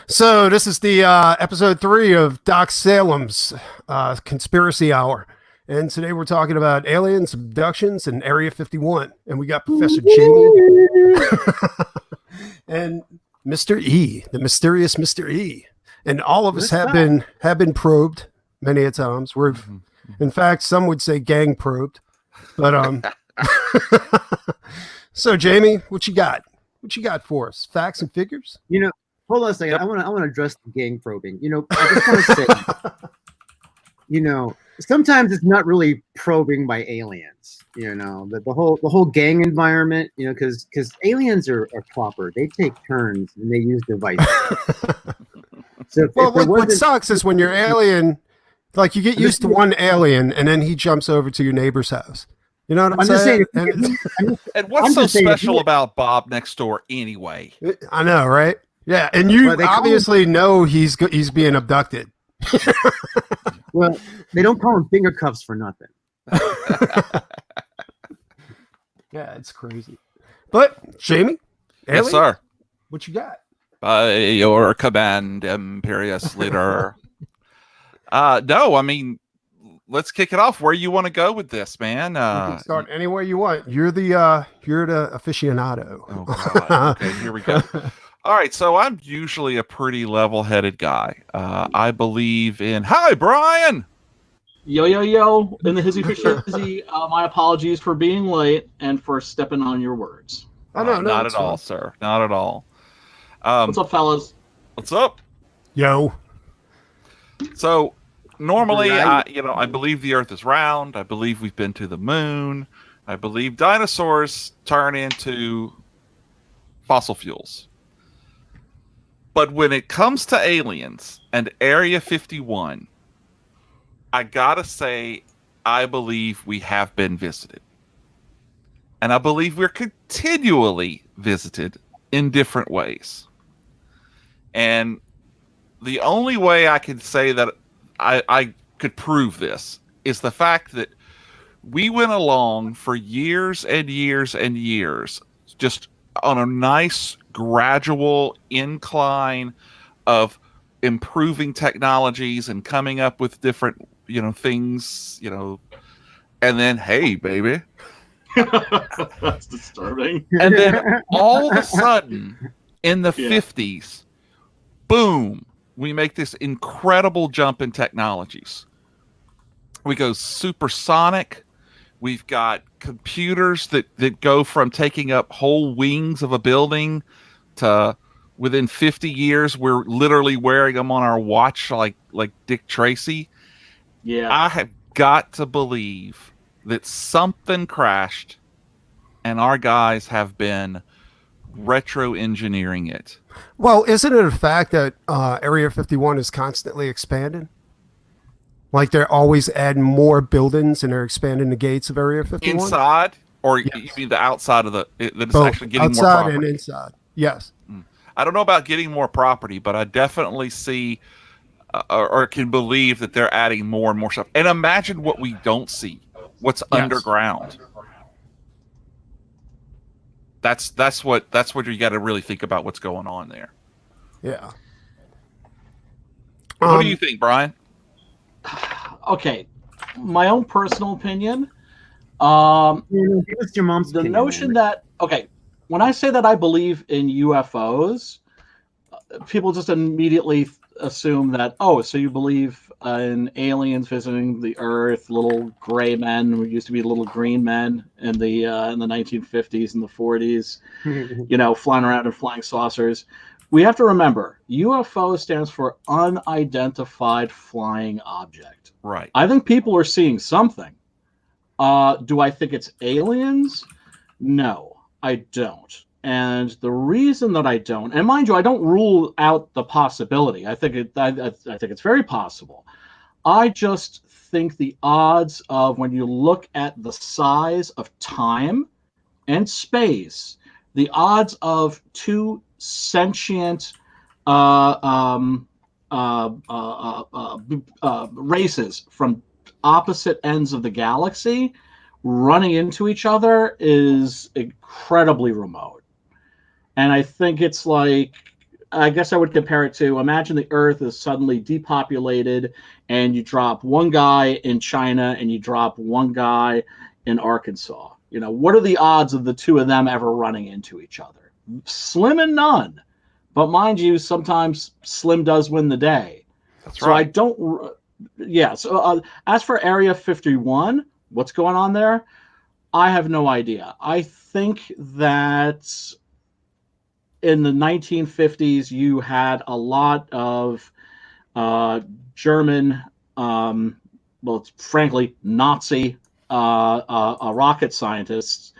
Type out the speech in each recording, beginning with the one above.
So this is the episode 3 of Doc Salem's Conspiracy Hour, and today we're talking about aliens, abductions, and Area 51. And we got Professor Jamie and Mr. E, the mysterious Mr. E, and all of us have been probed many a times. In fact, some would say gang probed, but So Jamie, what you got? What you got for us? Facts and figures? Hold on a second. Yep. I want to address the gang probing. I just want to say, sometimes it's not really probing by aliens. The whole gang environment. Because aliens are proper. They take turns and they use devices. So what sucks is when you're alien, like you get used to one alien and then he jumps over to your neighbor's house. You know what I'm saying? And what's so special about Bob next door anyway? I know, right? Yeah, and you obviously know he's being abducted. Well, they don't call him finger cuffs for nothing. Yeah, it's crazy. But Jamie, yes, sir. What you got? By your command, imperious leader. No, I mean, let's kick it off. Where you want to go with this, man? You can start anywhere you want. You're the aficionado. Oh God. Okay, here we go. All right, so I'm usually a pretty level-headed guy. I believe in... Hi, Brian! Yo. In the hizzy for shizzy, my apologies for being late and for stepping on your words. No, not at all, sir. Not at all. What's up, fellas? What's up? Yo. So, normally, I believe the Earth is round. I believe we've been to the moon. I believe dinosaurs turn into fossil fuels. But when it comes to aliens and Area 51, I gotta say, I believe we have been visited. And I believe we're continually visited in different ways. And the only way I can say that I could prove this is the fact that we went along for years and years and years, just on a nice gradual incline of improving technologies and coming up with different, things, and then, hey, baby. That's disturbing. And then all of a sudden, in the 50s, boom, we make this incredible jump in technologies. We go supersonic. We've got computers that go from taking up whole wings of a building to within 50 years, we're literally wearing them on our watch like Dick Tracy. Yeah. I have got to believe that something crashed and our guys have been retro engineering it. Well, isn't it a fact that Area 51 is constantly expanding? Like they're always adding more buildings and they're expanding the gates of Area 51? Inside? Or yes. You mean the outside of that it's both actually getting outside more property? and inside. Yes. I don't know about getting more property, but I definitely see or can believe that they're adding more and more stuff. And imagine what we don't see. What's underground. That's what you got to really think about what's going on there. Yeah. What do you think, Brian? Okay, my own personal opinion. Give us your mom's opinion, notion that when I say that I believe in UFOs, people just immediately assume that so you believe in aliens visiting the Earth, little gray men who used to be little green men in the 1950s and the 40s, flying around in flying saucers. We have to remember, UFO stands for unidentified flying object. Right. I think people are seeing something. Do I think it's aliens? No, I don't. And the reason that I don't, and mind you, I don't rule out the possibility. I think it's very possible. I just think the odds of when you look at the size of time and space, the odds of two sentient races from opposite ends of the galaxy running into each other is incredibly remote. And I think it's like I guess I would compare it to, imagine the Earth is suddenly depopulated, and you drop one guy in China and you drop one guy in Arkansas. What are the odds of the two of them ever running into each other? Slim and none. But mind you, sometimes Slim does win the day. That's so right. I don't. Yeah. So as for Area 51, what's going on there? I have no idea. I think that in the 1950s, you had a lot of German, frankly, Nazi rocket scientists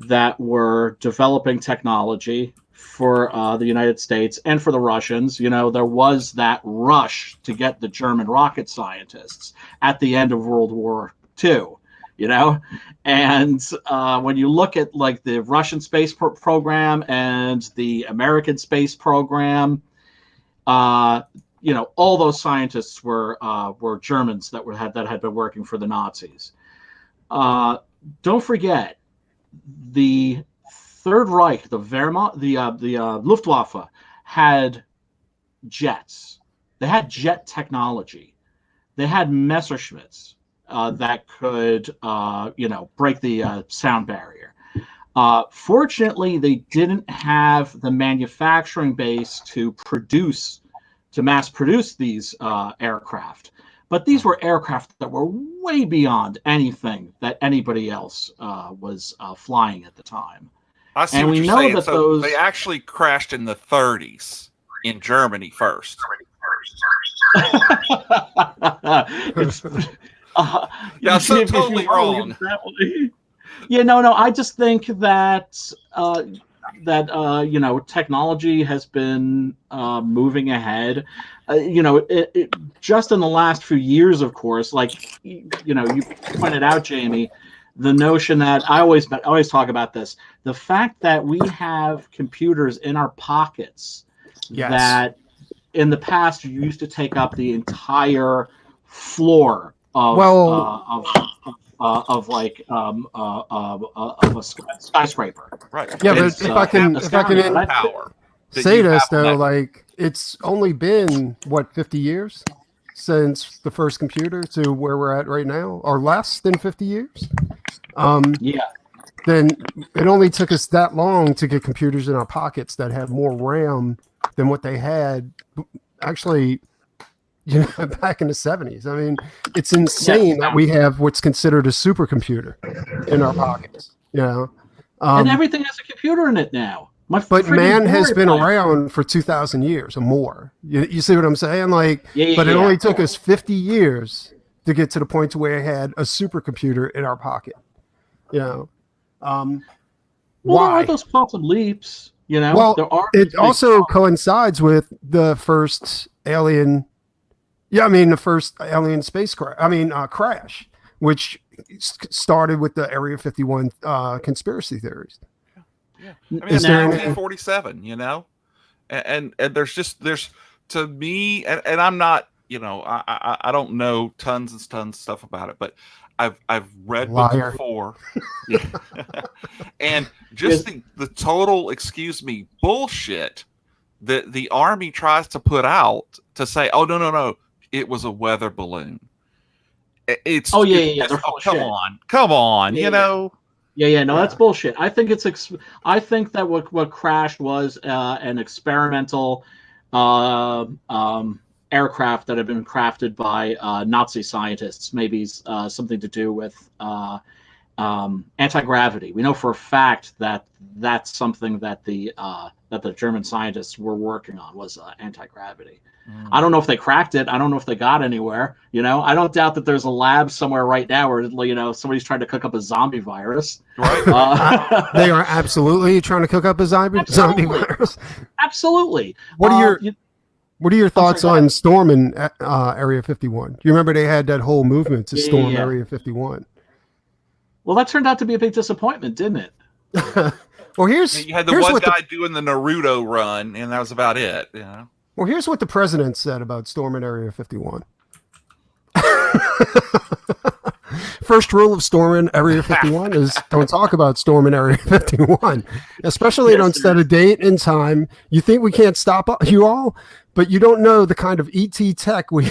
that were developing technology for the United States and for the Russians. There was that rush to get the German rocket scientists at the end of World War II. And when you look at like the Russian space program and the American space program, all those scientists were Germans that had been working for the Nazis. Don't forget, the Third Reich, the Wehrmacht, the Luftwaffe had jets. They had jet technology. They had Messerschmitts that could, break the sound barrier. Fortunately, they didn't have the manufacturing base to mass produce these aircraft. But these were aircraft that were way beyond anything that anybody else was flying at the time. I see and what we you're know saying. that So they actually crashed in the 30s in Germany first. Yeah, so totally wrong. No. I just think that technology has been moving ahead. Just in the last few years, of course, like you pointed out, Jamie, the notion that I always talk about this, the fact that we have computers in our pockets that in the past used to take up the entire floor of a skyscraper. Right. Yeah, but if I can power say this though, like it's only been 50 years since the first computer to where we're at right now, or less than 50 years. Then it only took us that long to get computers in our pockets that had more RAM than what they had actually, back in the 70s. I mean, it's insane that we have what's considered a supercomputer in our pockets, and everything has a computer in it now. But man has been around for 2,000 years or more. You see what I'm saying? But it only took us 50 years to get to the point to where we had a supercomputer in our pocket. There Why? are those quantum leaps. Well, there are. It also coincides with the first alien. Yeah, I mean the first alien crash, which started with the Area 51 conspiracy theories. Yeah, I mean, it's 1947, and there's to me, and I'm not, I don't know tons and tons of stuff about it, but I've read books before, and just the total, bullshit that the Army tries to put out to say, oh no, it was a weather balloon. It's come on, No, that's bullshit. I think I think that what crashed was an experimental aircraft that had been crafted by Nazi scientists, maybe something to do with anti-gravity. We know for a fact that that's something that the German scientists were working on was anti-gravity. I don't know if they cracked it. I don't know if they got anywhere. I don't doubt that there's a lab somewhere right now where somebody's trying to cook up a zombie virus. Right. They are absolutely trying to cook up a zombie virus. Absolutely. What are your thoughts on storming Area 51? Do you remember they had that whole movement to storm Area 51? Well, that turned out to be a big disappointment, didn't it? Well, you had the one guy doing the Naruto run, and that was about it. Well, here's what the president said about storming Area 51. First rule of storming Area 51 is don't talk about storming Area 51, especially don't set a date and time. You think we can't stop you all, but you don't know the kind of ET tech we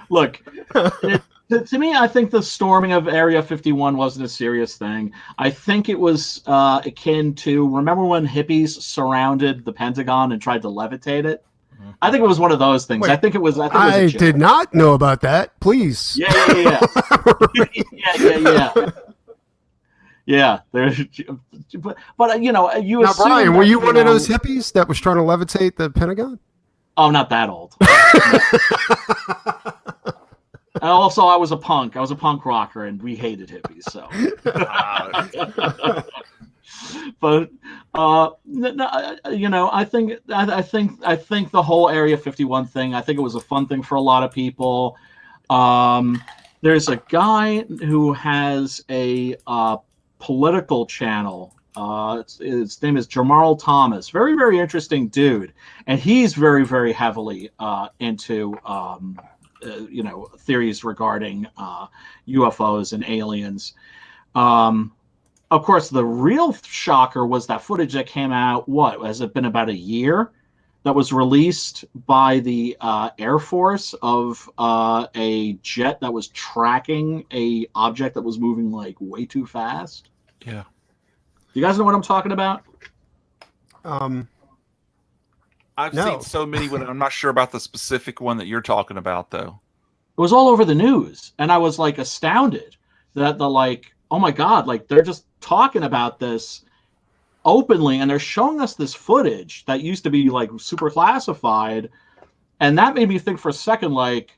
Look, to me, I think the storming of Area 51 wasn't a serious thing. I think it was akin to, remember when hippies surrounded the Pentagon and tried to levitate it? I think it was one of those things. Wait, I think it was a I joke. did not know about that. Please. Yeah. Yeah, but you know, you Now, assume Brian, that, were you one of those hippies that was trying to levitate the Pentagon? Oh, not that old. And also, I was a punk. I was a punk rocker, and we hated hippies. So, but you know, I think the whole Area 51 thing. I think it was a fun thing for a lot of people. There's a guy who has a political channel. His name is Jamal Thomas. Very, very interesting dude, and he's very, very heavily into you know, theories regarding UFOs and aliens. Of course, the real shocker was that footage that came out. What has it been, about a year? That was released by the Air Force of a jet that was tracking a object that was moving like way too fast. Yeah. You guys know what I'm talking about? I've No. seen so many, but I'm not sure about the specific one that you're talking about, though. It was all over the news, and I was like astounded that oh my God, like they're just talking about this openly, and they're showing us this footage that used to be like super classified, and that made me think for a second, like,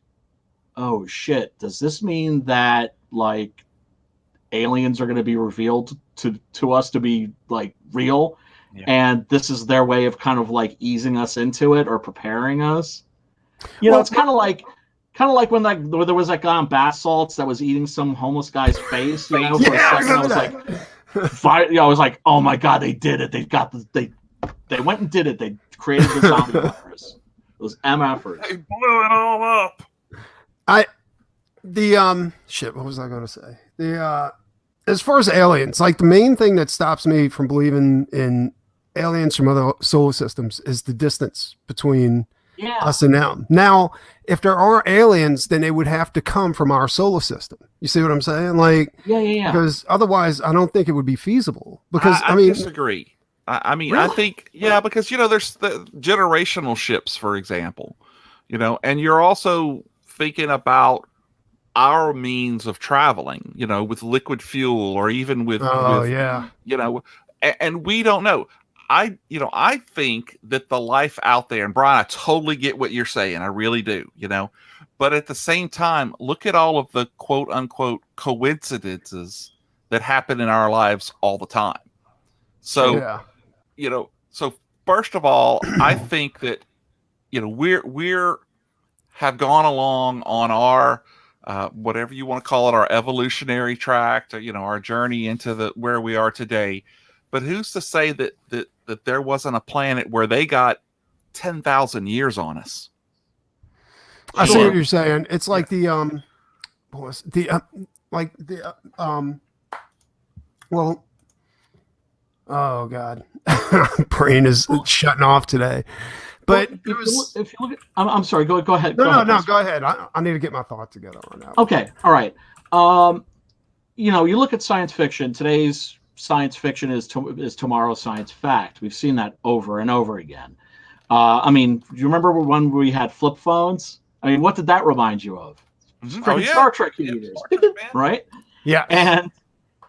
oh shit, does this mean that like aliens are going to be revealed to us to be like real? Yeah. And this is their way of kind of like easing us into it or preparing us. You know, it's kind of like when there was that guy on bath salts that was eating some homeless guy's face. You know, for a second I was like, oh my God, they did it. They went and did it. They created the zombie virus. Those MFers. They blew it all up. Shit, what was I going to say? As far as aliens, like the main thing that stops me from believing in aliens from other solar systems is the distance between us and them. Now, if there are aliens, then they would have to come from our solar system. You see what I'm saying? Like, yeah. Because otherwise, I don't think it would be feasible. Because I mean, disagree. I mean, really? I think, yeah, because you know, there's the generational ships, for example, you know, and you're also thinking about our means of traveling, you know, with liquid fuel or even with you know, and we don't know. I think that the life out there, and Brian, I totally get what you're saying. I really do, you know, but at the same time, look at all of the quote unquote coincidences that happen in our lives all the time. So, you know, so first of all, I think that, you know, we're have gone along on our, whatever you want to call it, our evolutionary tract, or, you know, our journey into where we are today. But who's to say that there wasn't a planet where they got 10,000 years on us? I see what you're saying. It's like oh God, brain is shutting off today. But if you look at, I'm sorry. Go ahead. No, go ahead. I need to get my thoughts together on that. Okay, all right. You know, you look at science fiction. Today's science fiction is tomorrow's science fact. We've seen that over and over again. I mean, do you remember when we had flip phones? I mean, what did that remind you of? Star Trek computers, right? Yeah. And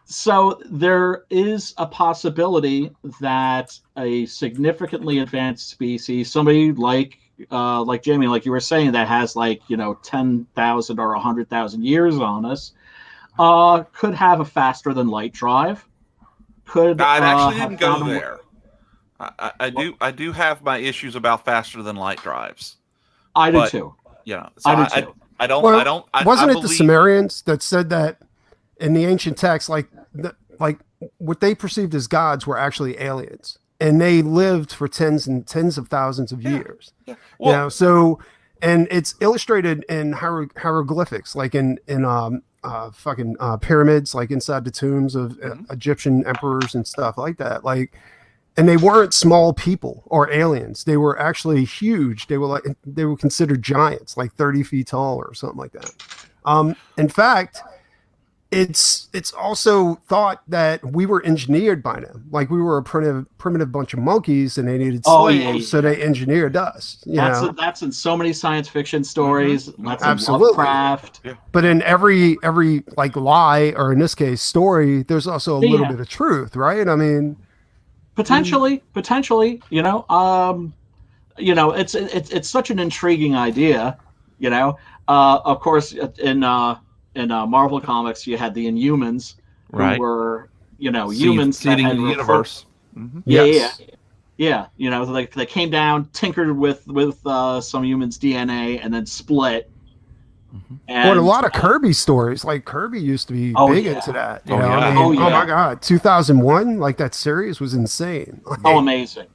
so there is a possibility that a significantly advanced species, somebody like Jamie, like you were saying, that has 10,000 or 100,000 years on us, could have a faster than light drive. I actually didn't go there. I do have my issues about faster than light drives. I do too. Yeah, so I do too. I don't. Wasn't it the Sumerians that said that in the ancient texts, like what they perceived as gods were actually aliens, and they lived for tens and tens of thousands of years. Yeah. Well, so and it's illustrated in hieroglyphics, like in fucking pyramids, like inside the tombs of Egyptian emperors and stuff like that. Like, and they weren't small people or aliens. They were actually huge. They were considered giants, like 30 feet tall or something like that. In fact, it's also thought that we were engineered by them. Like we were a primitive bunch of monkeys and they needed slaves, so they engineered us. That's in so many science fiction stories. That's Absolutely. in Lovecraft. Yeah. But in every like lie, or in this case story, there's also a little bit of truth, right? I mean, potentially, it's such an intriguing idea, of course, in Marvel Comics, you had the Inhumans, who were, humans seeding that the universe. Yeah. They came down, tinkered with some humans' DNA, and then split. And a lot of Kirby stories, like Kirby used to be big into that. Oh my God, 2001, like that series was insane. Amazing.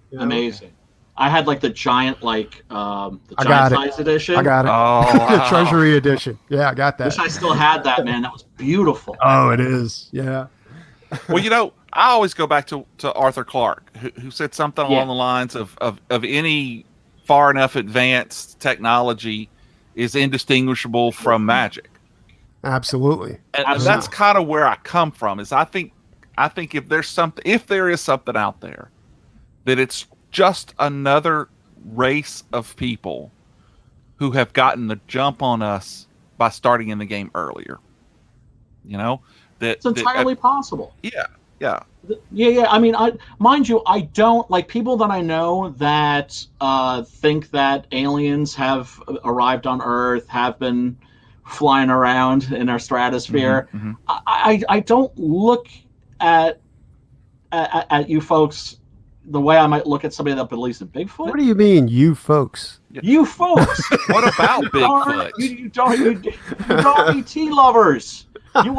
I had like the giant, the giant size edition. I got it. Oh, wow. The Treasury edition. Yeah, I got that. Wish I still had that, man. That was beautiful. Oh, it is. Yeah. Well, I always go back to Arthur Clarke, who said something along the lines of any far enough advanced technology is indistinguishable from magic. Absolutely. And that's kind of where I come from. Is I think if there is something out there, that it's just another race of people who have gotten the jump on us by starting in the game earlier. It's entirely possible. Yeah. I mean, mind you, I don't like people that I know that think that aliens have arrived on Earth, have been flying around in our stratosphere. Mm-hmm. I don't look at you folks the way I might look at somebody that believes in Bigfoot. What do you mean, you folks? You folks. What about Bigfoot? You don't ET lovers. You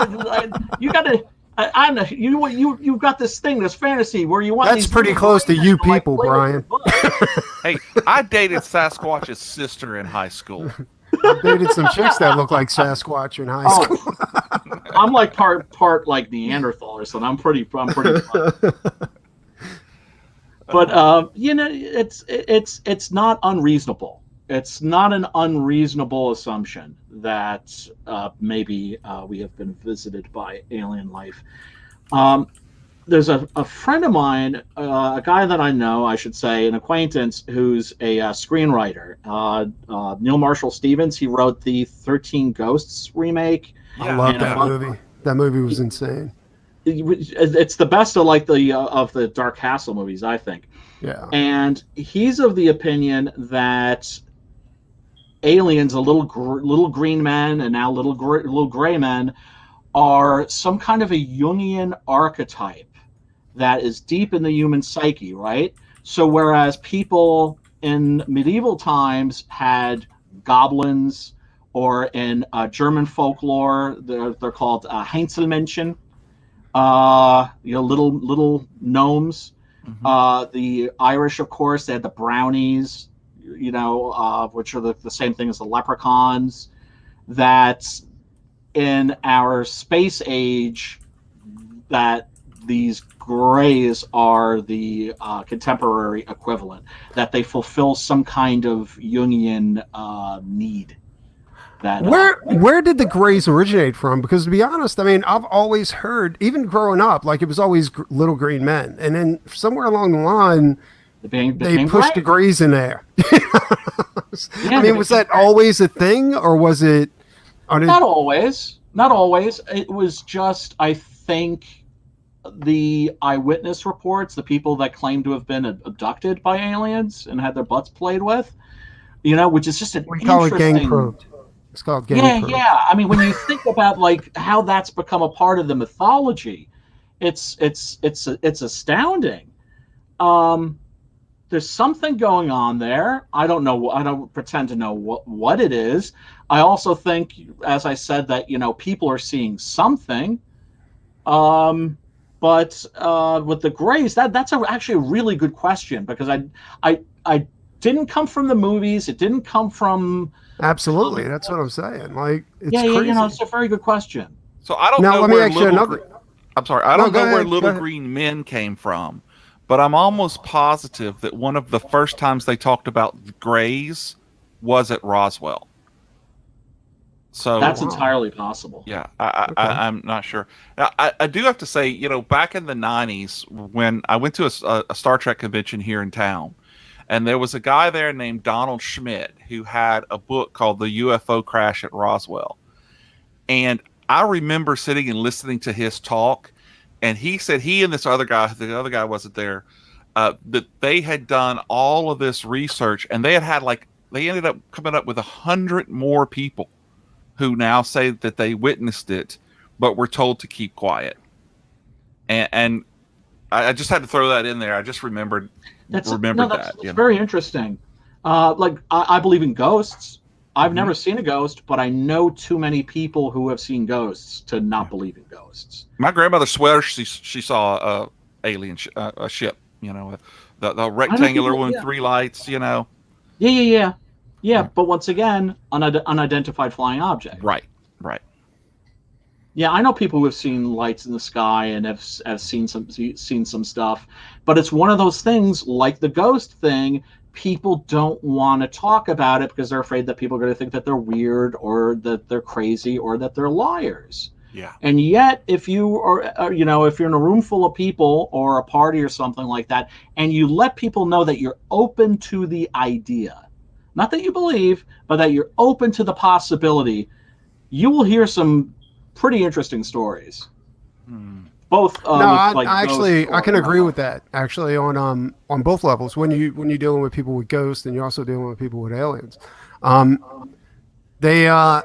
got to. I know you've got this thing, this fantasy where you want. That's pretty close to you people, Brian. Hey, I dated Sasquatch's sister in high school. I dated some chicks that look like Sasquatch in high school. I'm like part like Neanderthal or something. I'm pretty. But it's not unreasonable. It's not an unreasonable assumption that maybe we have been visited by alien life. There's a friend of mine, a guy that I know, I should say, an acquaintance, who's a screenwriter. Neil Marshall Stevens. He wrote the 13 Ghosts remake. I love that movie. That movie was insane. It's the best of the Dark Castle movies, I think. Yeah. And he's of the opinion that aliens, little green men and now little gray men, are some kind of a Jungian archetype that is deep in the human psyche, right? So whereas people in medieval times had goblins, or in German folklore, they're called Heinzelmännchen, little gnomes. Mm-hmm. The Irish, of course, they had the brownies, which are the same thing as the leprechauns. That in our space age, that these grays are the contemporary equivalent, that they fulfill some kind of Jungian need. That, where did the grays originate from? Because to be honest, I mean, I've always heard, even growing up, like it was always little green men, and then somewhere along the line, they pushed the grays in there. I mean, was that always a thing, or was it? Not always. Not always. It was just, I think, the eyewitness reports, the people that claim to have been abducted by aliens and had their butts played with, which is just an interesting. We call it gang probed. It's called gang probed. Yeah. I mean, when you think about like how that's become a part of the mythology, it's astounding. There's something going on there. I don't know. I don't pretend to know what it is. I also think, as I said, that people are seeing something. But with the grays, that's actually a really good question, because I didn't come from the movies. It didn't come from. Absolutely, that's what I'm saying. Like, it's Yeah, crazy. you know, it's a very good question. So I don't Now, know let me where ask you another. I'm sorry, I No, don't go know where ahead, go Little ahead. Green Men came from, but I'm almost positive that one of the first times they talked about Greys was at Roswell. So That's wow. entirely possible. yeah, Okay. I'm not sure. Now, I do have to say, you know, back in the 90s, when I went to a Star Trek convention here in town, and there was a guy there named Donald Schmidt who had a book called The UFO Crash at Roswell. And I remember sitting and listening to his talk, and he said he and the other guy wasn't there, that they had done all of this research, and they ended up coming up with 100 more people who now say that they witnessed it, but were told to keep quiet. And I just had to throw that in there. I just remembered That's that. very interesting. Like I believe in ghosts. I've Mhm. never seen a ghost, but I know too many people who have seen ghosts to not believe in ghosts. My grandmother swears she saw a ship. You know, the rectangular one with 3 lights. You know. Yeah. Yeah. But once again, unidentified flying object. Right. Yeah, I know people who have seen lights in the sky and have seen some stuff, but it's one of those things like the ghost thing. People don't want to talk about it because they're afraid that people are going to think that they're weird or that they're crazy or that they're liars. Yeah. And yet, if you are, you know, if you're in a room full of people or a party or something like that, and you let people know that you're open to the idea, not that you believe, but that you're open to the possibility, you will hear some pretty interesting stories. Both. No, I actually I can agree with that. Actually, on both levels, when you're dealing with people with ghosts and you're also dealing with people with aliens, they I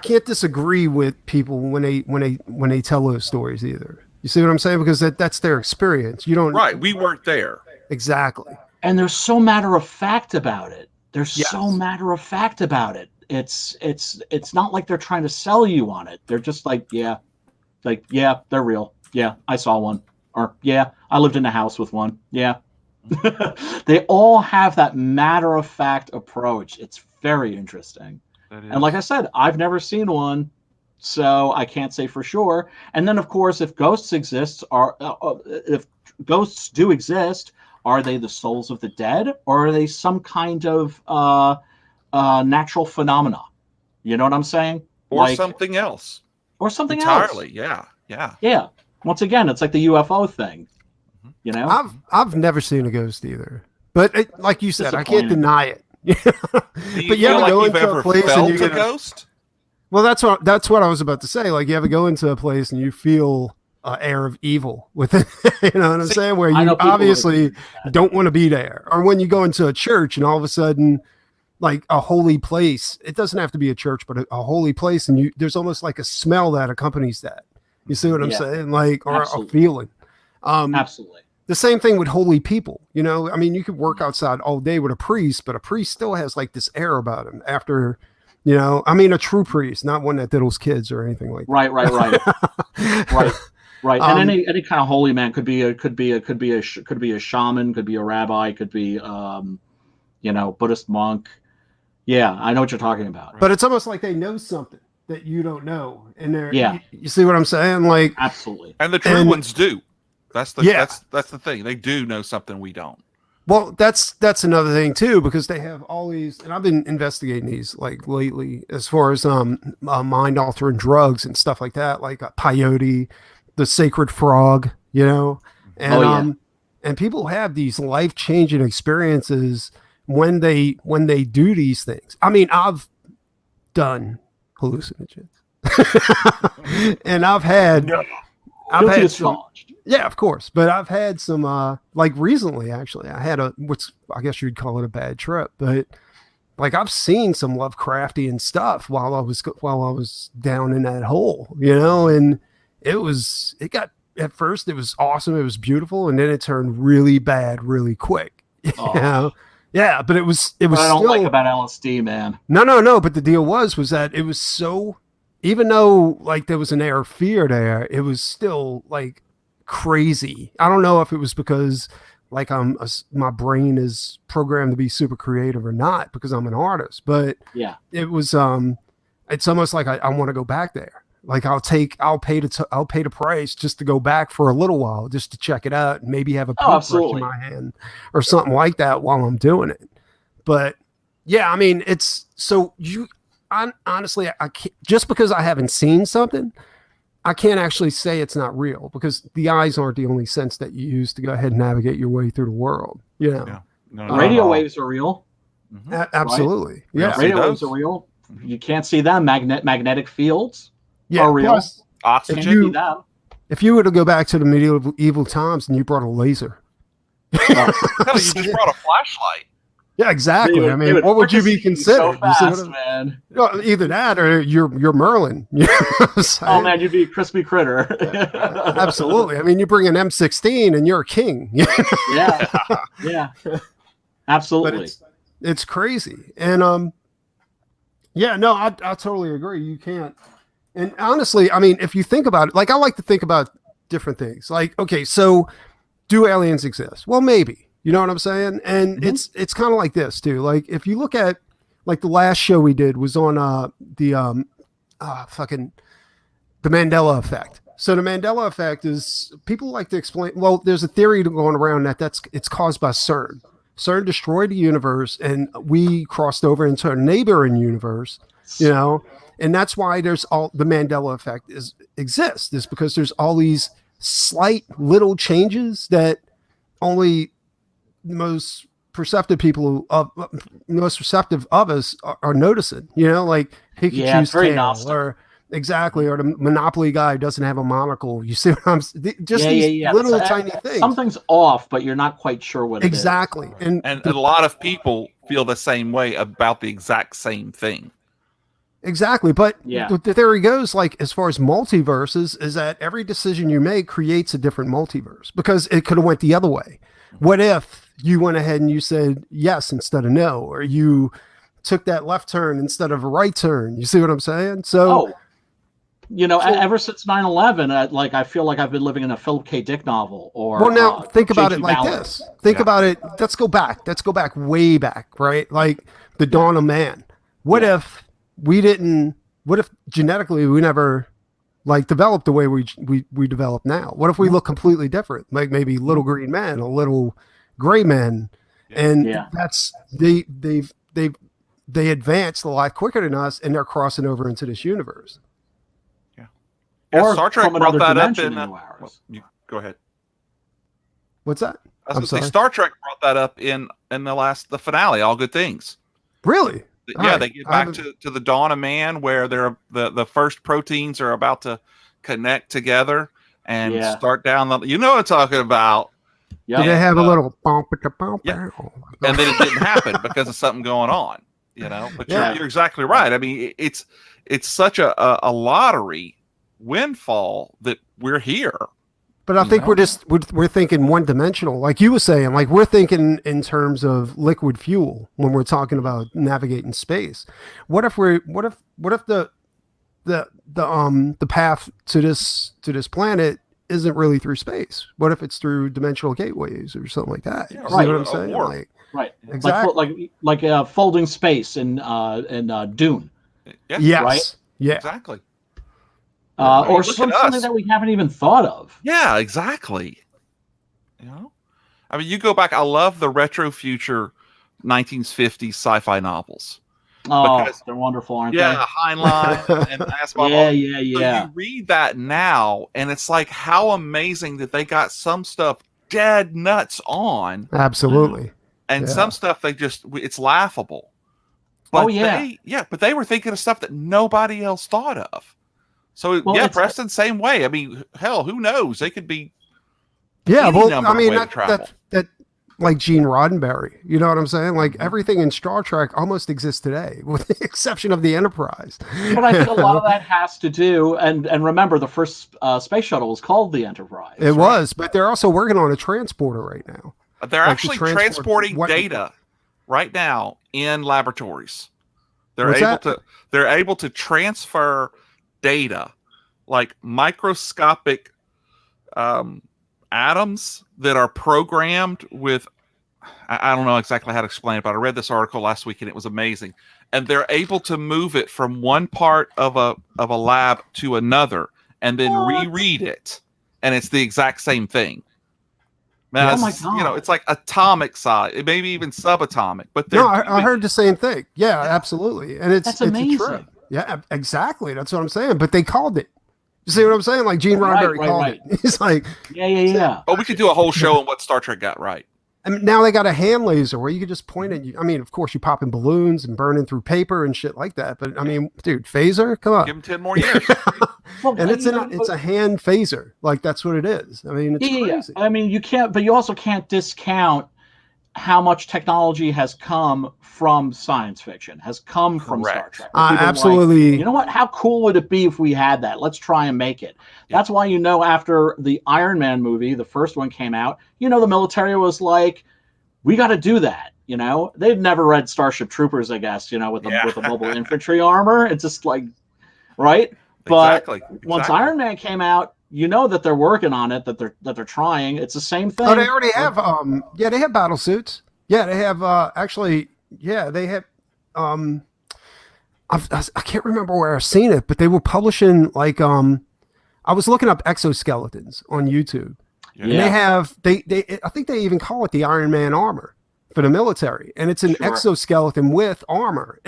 can't disagree with people when they tell those stories either. You see what I'm saying? Because that's their experience. You don't Right. We weren't there. exactly. And they're so matter of fact about it. They're Yes. so matter of fact about it. It's not like they're trying to sell you on it. They're just like, yeah, they're real. Yeah, I saw one. Or yeah, I lived in a house with one. Yeah. They all have that matter of fact approach. It's very interesting. And like I said, I've never seen one, so I can't say for sure. And then, of course, if ghosts exist, if ghosts do exist, are they the souls of the dead, or are they some kind of natural phenomena? You know what I'm saying? Or something else. Or something entirely. else. Yeah. Yeah. Once again, it's like the UFO thing. You know, I've never seen a ghost either, but like you said, I can't Disappointing. deny it. Do But you feel ever like go you've into a ever place and felt you a get a- ghost? Well, that's what I was about to say. Like, you ever go into a place and you feel an air of evil with it, you know what I'm saying? Where I know you people obviously that- don't want to be there. Or when you go into a church and all of a sudden, like a holy place, it doesn't have to be a church, but a holy place, and there's almost like a smell that accompanies that. You see what I'm Yeah. saying? Like, or Absolutely. a feeling. Absolutely. The same thing with holy people. You know, I mean, you could work outside all day with a priest, but a priest still has like this air about him after, you know, I mean, a true priest, not one that diddles kids or anything like Right. that. Right. And any kind of holy man could be a shaman, could be a rabbi, could be Buddhist monk. Yeah, I know what you're talking about. But it's almost like they know something that you don't know. And they're, Yeah. you see what I'm saying? Like, Absolutely. And the true ones do. That's the Yeah. that's the thing. They do know something we don't. well, that's another thing too, because they have all these, and I've been investigating these like lately, as far as mind altering drugs and stuff like that, like peyote, the sacred frog, you know, and and people have these life changing experiences when they do these things. I mean, I've done hallucinogens, and I've had Guilty as some. charged. Yeah, of course. But I've had some like recently actually. I had what's I guess you'd call it a bad trip, but like I've seen some Lovecraftian stuff while I was down in that hole, you know, and it got at first it was awesome, it was beautiful, and then it turned really bad really quick. You know? Yeah, but it was What I don't still like about LSD, man. no, but the deal was that it was so, even though like there was an air of fear there, it was still like crazy. I don't know if it was because like my brain is programmed to be super creative or not because I'm an artist. But Yeah. it was it's almost like I want to go back there. Like I'll pay the price just to go back for a little while just to check it out and maybe have a paintbrush in my hand or something like that while I'm doing it. But yeah, I mean, it's so honestly, I can't, just because I haven't seen something, I can't actually say it's not real because the eyes aren't the only sense that you use to go ahead and navigate your way through the world. You know, Yeah. No, Radio waves are real. Absolutely. Right? Yeah. Radio waves are real. You can't see them. Magnetic fields Yeah. are real. Plus, Oxygen. Can't see them. if you were to go back to the medieval times and you brought a laser. Hell, you just brought a flashlight. Yeah, exactly. I mean, what would you be considered? So fast, man. Either that or you're Merlin. You know what I'm saying? Oh man, you'd be a crispy critter. Absolutely. I mean, you bring an M16 and you're a king. Yeah, yeah, absolutely. But it's crazy, and yeah, no, I totally agree. You can't. And honestly, I mean, if you think about it, like I like to think about different things. Like, okay, so do aliens exist? Well, maybe. You know what I'm saying? And it's kind of like this too. Like if you look at like the last show we did was on the Mandela effect. So the Mandela effect is people like to explain. Well, there's a theory going around it's caused by CERN. CERN destroyed the universe, and we crossed over into a neighboring universe. You know, and that's why there's all the Mandela effect exists. Is because there's all these slight little changes that only the most receptive of us are noticing, you know, like Pikachu's tail or the Monopoly guy doesn't have a monocle. You see what I'm just these little tiny things. Something's off, but you're not quite sure what exactly. it is. And a lot of people feel the same way about the exact same thing. Exactly. But the theory goes, like, as far as multiverses, is that every decision you make creates a different multiverse because it could have went the other way. What if you went ahead and you said yes instead of no, or you took that left turn instead of a right turn? You see what I'm saying? So, ever since 9/11, like I feel like I've been living in a Philip K. Dick novel. Or well, now think about J.G. it like Ballard. this. Think about it. Let's go back. Let's go back way back, right? Like the dawn of man. What if we didn't? What if genetically we never like developed the way we develop now? What if we look completely different? Like maybe little green men, a little gray men, and that's they advanced a lot quicker than us, and they're crossing over into this universe. Or Star Trek from brought another that up dimension in. into ours. Go ahead. What's that? I was going to say Star Trek brought that up in the finale. All Good Things. Really? Yeah, they get back to the dawn of man, where the first proteins are about to connect together and start down the. You know what I'm talking about. Yeah. Did they have a little bump? Yeah. And then it didn't happen because of something going on. You know, but you're exactly right. I mean, it's such a lottery windfall that we're here. But I think we're thinking one dimensional, like you were saying. Like we're thinking in terms of liquid fuel when we're talking about navigating space. What if the path to this planet isn't really through space? What if it's through dimensional gateways or something like that? Yeah, you see what I'm saying? Like, right. Exactly. Like folding space in Dune. Yeah. Yes. Right? Yeah. Exactly. Or something that we haven't even thought of. Yeah, exactly. You know, I mean, you go back. I love the retro future 1950s sci-fi novels. Oh, they're wonderful, aren't they? Yeah, Heinlein and Asimov. Yeah. So you read that now, and it's like how amazing that they got some stuff dead nuts on. Absolutely. And some stuff it's laughable. But but they were thinking of stuff that nobody else thought of. So Preston, same way. I mean, hell, who knows? They could be. Yeah, well, I mean that like Gene Roddenberry. You know what I'm saying? Like everything in Star Trek almost exists today, with the exception of the Enterprise. But I think a lot of that has to do, and remember, the first space shuttle was called the Enterprise. It was, but they're also working on a transporter right now. They're actually transporting data right now in laboratories. They're able to transfer data, like microscopic atoms that are programmed with, I don't know exactly how to explain it, but I read this article last week and it was amazing. And they're able to move it from one part of a lab to another and then reread it. And it's the exact same thing. Now, Oh my God. it's like atomic size, maybe even subatomic. But No, I heard the same thing. Yeah, absolutely. And That's it's a amazing. trip. Yeah, exactly. That's what I'm saying. But they called it. You see what I'm saying? Like Gene Roddenberry called it. He's like, Yeah. Oh, we could do a whole show on what Star Trek got right. I mean, now they got a hand laser where you can just point at you. I mean, of course, you popping balloons and burning through paper and shit like that. But I mean, dude, phaser, come on. Give them 10 more years. Well, And it's a hand phaser. Like that's what it is. I mean, it's crazy. I mean, you can't, but you also can't discount how much technology has come from science fiction, has come from Star Correct. Trek. People are like, Absolutely. you know what? How cool would it be if we had that? Let's try and make it. That's why, after the Iron Man movie, the first one came out, the military was like, we got to do that. They've never read Starship Troopers, I guess, with the mobile infantry armor. It's just like, right? But once Iron Man came out, that they're working on it, that they're trying. It's the same thing. Oh, they already have they have battle suits. Yeah, they have they have I can't remember where I've seen it, but they were publishing like I was looking up exoskeletons on YouTube. Yeah. And they have I think they even call it the Iron Man armor for the military, and it's an exoskeleton with armor.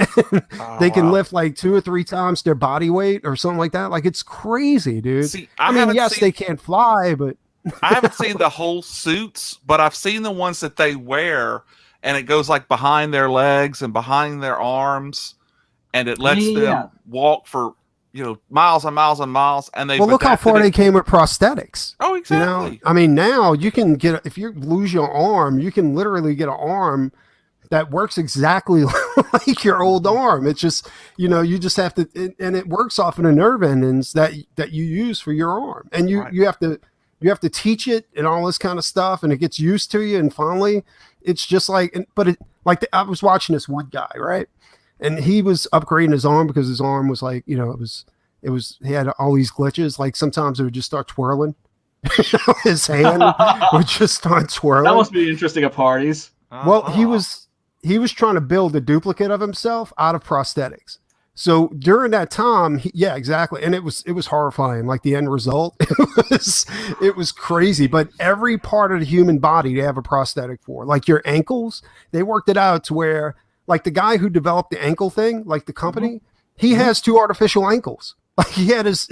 They can lift like 2 or 3 times their body weight or something like that. Like it's crazy, dude. See, I mean, yes, they can't fly, but I haven't seen the whole suits, but I've seen the ones that they wear, and it goes like behind their legs and behind their arms, and it lets them walk for miles and miles and miles. And they look how far they came with prosthetics. Oh, exactly. I mean, now you can get, if you lose your arm, you can literally get an arm that works exactly like your old arm. It's just, you just have to, and it works off of the nerve endings that you use for your arm, and you have to teach it and all this kind of stuff, and it gets used to you, and finally, it's just like, I was watching this one guy, right? And he was upgrading his arm because his arm was like, he had all these glitches. Like sometimes it would just start twirling. His hand would just start twirling. That must be interesting at parties. Well, he was trying to build a duplicate of himself out of prosthetics. So during that time, exactly. And it was horrifying. Like the end result, it was crazy. But every part of the human body they have a prosthetic for. Like your ankles, they worked it out to where, like the guy who developed the ankle thing, like the company, he has 2 artificial ankles. Like he had his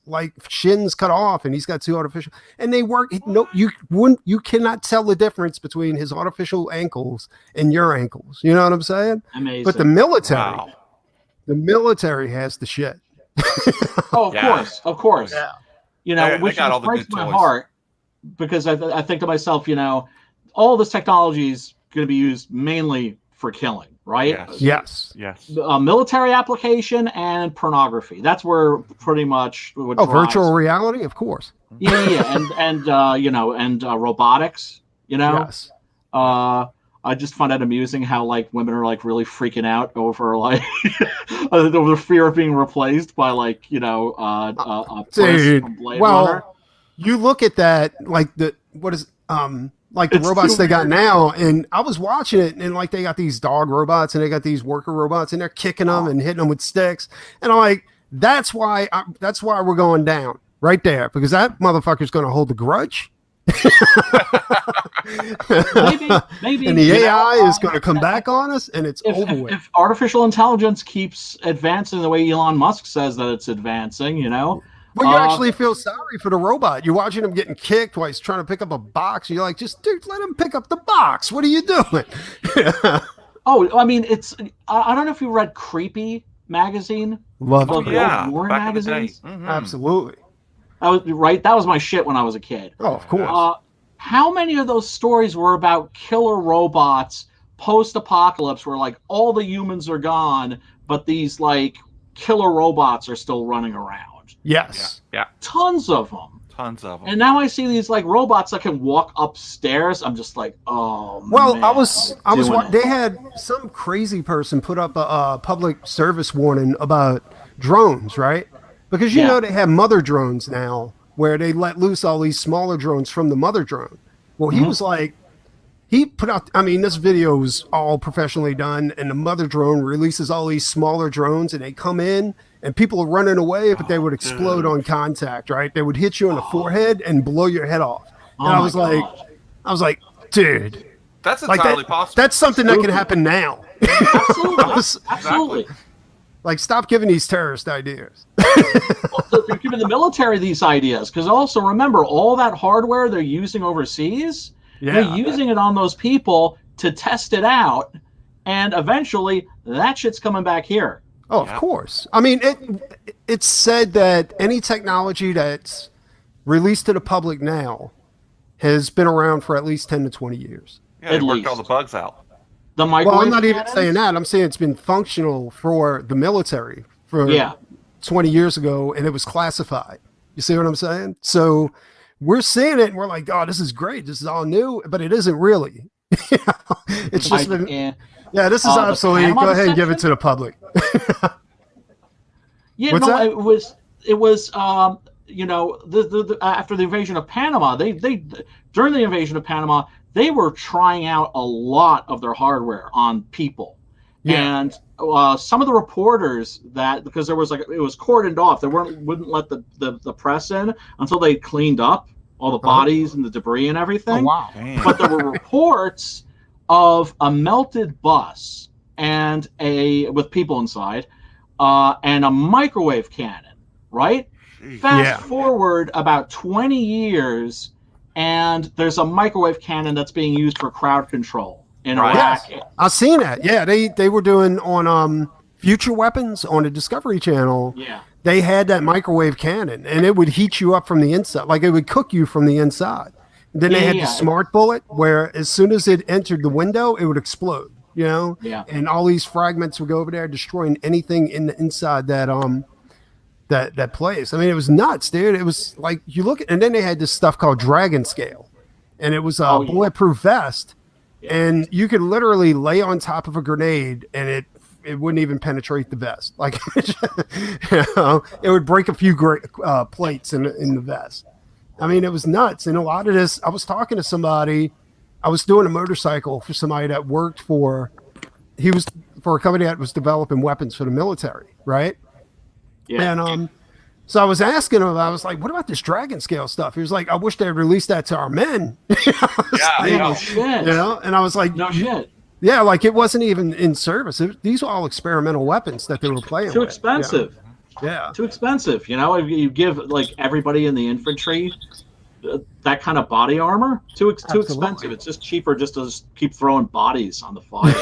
like shins cut off, and he's got 2 artificial, and they work. No, you cannot tell the difference between his artificial ankles and your ankles. You know what I'm saying? Amazing. But the military has the shit. Of course. Yeah. Which got all the breaks good my toys. heart, because I think to myself, all this technology is going to be used mainly for killing, right? Yes. Military application and pornography. That's where pretty much. Virtual reality, of course. and robotics. Yes. I just find it amusing how like women are like really freaking out over like the fear of being replaced by like a dude. from Blade Runner. You look at that like the robots they got now, and I was watching it, and like they got these dog robots and they got these worker robots, and they're kicking them and hitting them with sticks, and I'm like, that's why we're going down right there, because that motherfucker's going to hold the grudge. maybe and the AI is going to come back on us, and it's over with. If artificial intelligence keeps advancing the way Elon Musk says that it's advancing, well, you actually feel sorry for the robot. You're watching him getting kicked while he's trying to pick up a box. You're like, just dude, let him pick up the box. What are you doing? I mean, I don't know if you read Creepy magazine. Love it. Yeah, War magazines. Absolutely. That was my shit when I was a kid. Oh, of course. How many of those stories were about killer robots post-apocalypse, where like all the humans are gone, but these like killer robots are still running around? Yes. Yeah. Tons of them. And now I see these like robots that can walk upstairs. I'm just like, oh. Well, man, they had some crazy person put up a public service warning about drones, right? Because they have mother drones now where they let loose all these smaller drones from the mother drone. Well, he was like, he put out, I mean, this video was all professionally done, and the mother drone releases all these smaller drones, and they come in, and people are running away, but they would explode on contact, right? They would hit you on the forehead and blow your head off. And I was like, dude, That's like entirely possible. that's something that can happen now. Absolutely. Like, stop giving these terrorist ideas. Also, they're giving the military these ideas, because also remember, all that hardware they're using overseas, they're using it on those people to test it out, and eventually that shit's coming back here. Oh, of course. I mean, it's said that any technology that's released to the public now has been around for at least 10 to 20 years. Yeah, they At worked least. all the bugs out. The microwave Well, I'm not even cannons? saying that. I'm saying it's been functional for the military for 20 years ago, and it was classified. You see what I'm saying? So we're seeing it, and we're like, oh, this is great. This is all new, but it isn't really. It's just been, this is obsolete. Go ahead and give it to the public. Yeah, What's no, that? it was you know, the after the invasion of Panama, they during the invasion of Panama, they were trying out a lot of their hardware on people. Yeah. And some of the reporters, that because there was, like, it was cordoned off, they wouldn't let the press in until they cleaned up all the bodies and the debris and everything. Oh, wow. Damn. But there were reports of a melted bus and with people inside, and a microwave cannon, right? Fast forward about 20 years, and there's a microwave cannon that's being used for crowd control in Iraq. Yes. I've seen that. Yeah, they were doing on Future Weapons on the Discovery Channel. Yeah. They had that microwave cannon, and it would heat you up from the inside, like it would cook you from the inside. Then they had the smart bullet, where as soon as it entered the window, it would explode. You know, and all these fragments would go over there, destroying anything in the inside that that place. I mean, it was nuts, dude. It was like, you look at, and then they had this stuff called Dragon Scale, and it was a bulletproof vest, and you could literally lay on top of a grenade, and it wouldn't even penetrate the vest. Like, you know, it would break a few plates in the vest. I mean, it was nuts. And a lot of this, I was talking to somebody, I was doing a motorcycle for somebody that worked for a company that was developing weapons for the military, right? Yeah. And so I was asking him, I was like, what about this Dragon Scale stuff? He was like, I wish they'd release that to our men. No shit. You know? And I was like, no shit. Yeah, like it wasn't even in service. These were all experimental weapons that they were playing Too with. expensive. Yeah. Too expensive. You know, if you give, like, everybody in the infantry that kind of body armor, too expensive. It's just cheaper just to keep throwing bodies on the fire.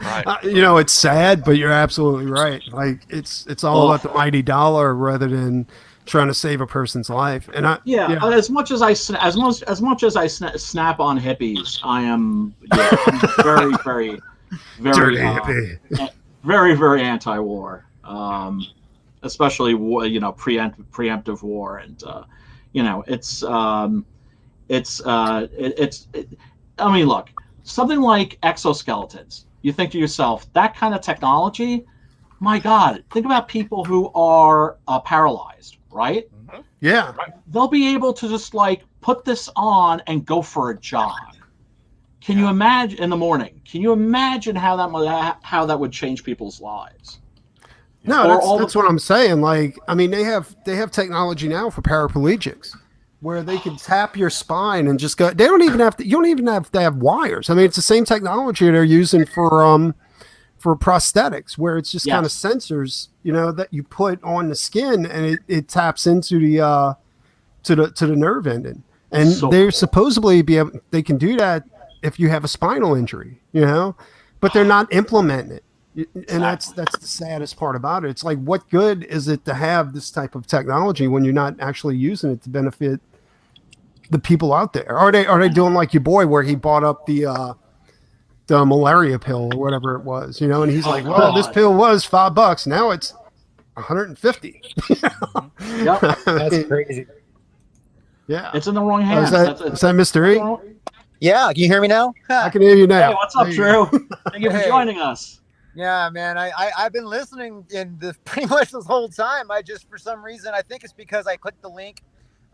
Right. You know, it's sad, but you're absolutely right. Like, it's all about the mighty dollar rather than trying to save a person's life. And as much as I snap on hippies, I am very, very, very, dirty hippie. very, very anti-war. Especially war, you know, preemptive war, and you know, I mean, look, something like exoskeletons. You think to yourself, that kind of technology, my God, think about people who are paralyzed, right? Yeah. They'll be able to just, like, put this on and go for a jog. Can you imagine in the morning? Can you imagine how that would change people's lives? No, that's what I'm saying. Like, I mean, they have technology now for paraplegics where they can tap your spine and just go. They don't even have to. You don't even have to have wires. I mean, it's the same technology they're using for prosthetics, where it's just kind of sensors, you know, that you put on the skin, and it taps into the to the nerve ending, and they're supposedly they can do that if you have a spinal injury, you know, but they're not implementing it. And that's the saddest part about it. It's like, what good is it to have this type of technology when you're not actually using it to benefit the people out there? Are they doing like your boy, where he bought up the malaria pill or whatever it was, you know? And he's like, well, this pill was $5, now it's $150. Yep, that's crazy. Yeah, it's in the wrong hands. Is that Mr. E? Yeah, can you hear me now? I can hear you now. Hey, what's up, Drew? Thank you for joining us. Yeah, man, I've been listening in pretty much this whole time. I just, for some reason, I think it's because I clicked the link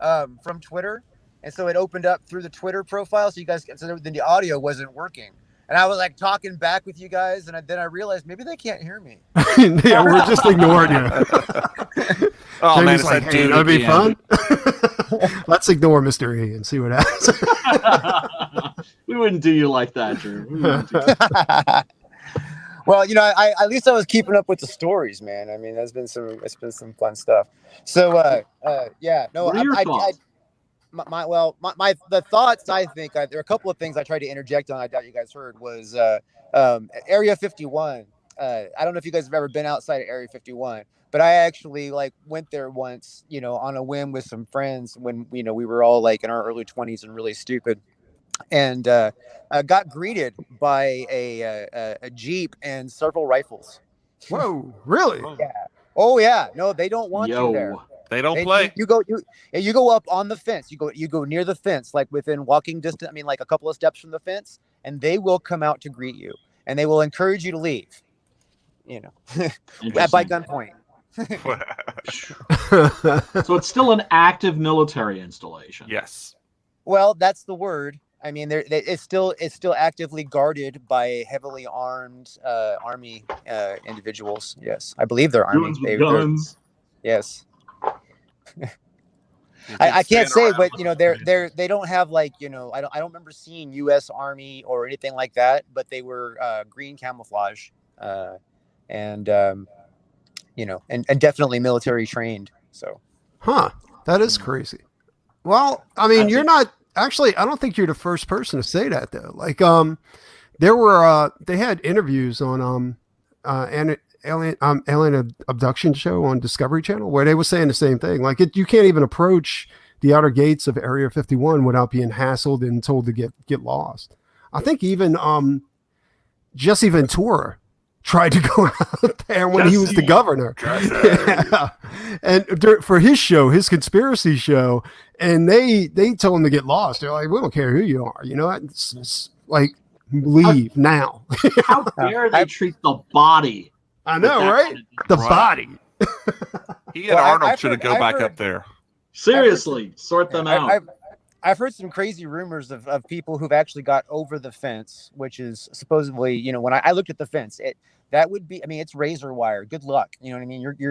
from Twitter, and so it opened up through the Twitter profile. So you guys, so then the audio wasn't working, and I was like talking back with you guys, and then I realized maybe they can't hear me. Yeah, we're just ignoring you. Oh man, Jamie's it's like, that hey, dude that'd be again. fun. Let's ignore Mr. E and see what happens. We wouldn't do you like that, Drew. We wouldn't do you. Well, I at least I was keeping up with the stories, man. I mean, it's been some fun stuff. So, yeah, no, What are your thoughts? the thoughts, I think there are a couple of things I tried to interject on. I doubt you guys heard was Area 51. I don't know if you guys have ever been outside of Area 51, but I actually went there once, on a whim with some friends when we were all like in our early 20s and really stupid, and got greeted by a Jeep and several rifles. Whoa, really? Yeah. Oh yeah. No, they don't want you there. Yo. They don't play. You go up on the fence. You go near the fence, like within walking distance. I mean, like a couple of steps from the fence, and they will come out to greet you, and they will encourage you to leave. By gunpoint. So it's still an active military installation. Yes. Well, that's the word. I mean, it's still actively guarded by heavily armed army individuals. Yes, I believe they're army. Dudes with guns. Yes. I can't say, but they don't have I don't remember seeing U.S. Army or anything like that, but they were green camouflage, and definitely military trained. So, that is crazy. Well, I mean, you're not actually. I don't think you're the first person to say that though. Like, there were they had interviews on alien abduction show on Discovery Channel where they were saying the same thing. Like, you can't even approach the outer gates of Area 51 without being hassled and told to get lost. I think even Jesse Ventura tried to go out there when he was the governor. Yeah. And for his show, his conspiracy show, and they told him to get lost. They're like, we don't care who you are. It's like, leave now. How dare they treat the body? I know, right? The body. He and Arnold should have go back up there. Seriously, sort them out. I've heard some crazy rumors of people who've actually got over the fence, which is supposedly, when I looked at the fence, that would be, I mean, it's razor wire. Good luck. You know what I mean? You're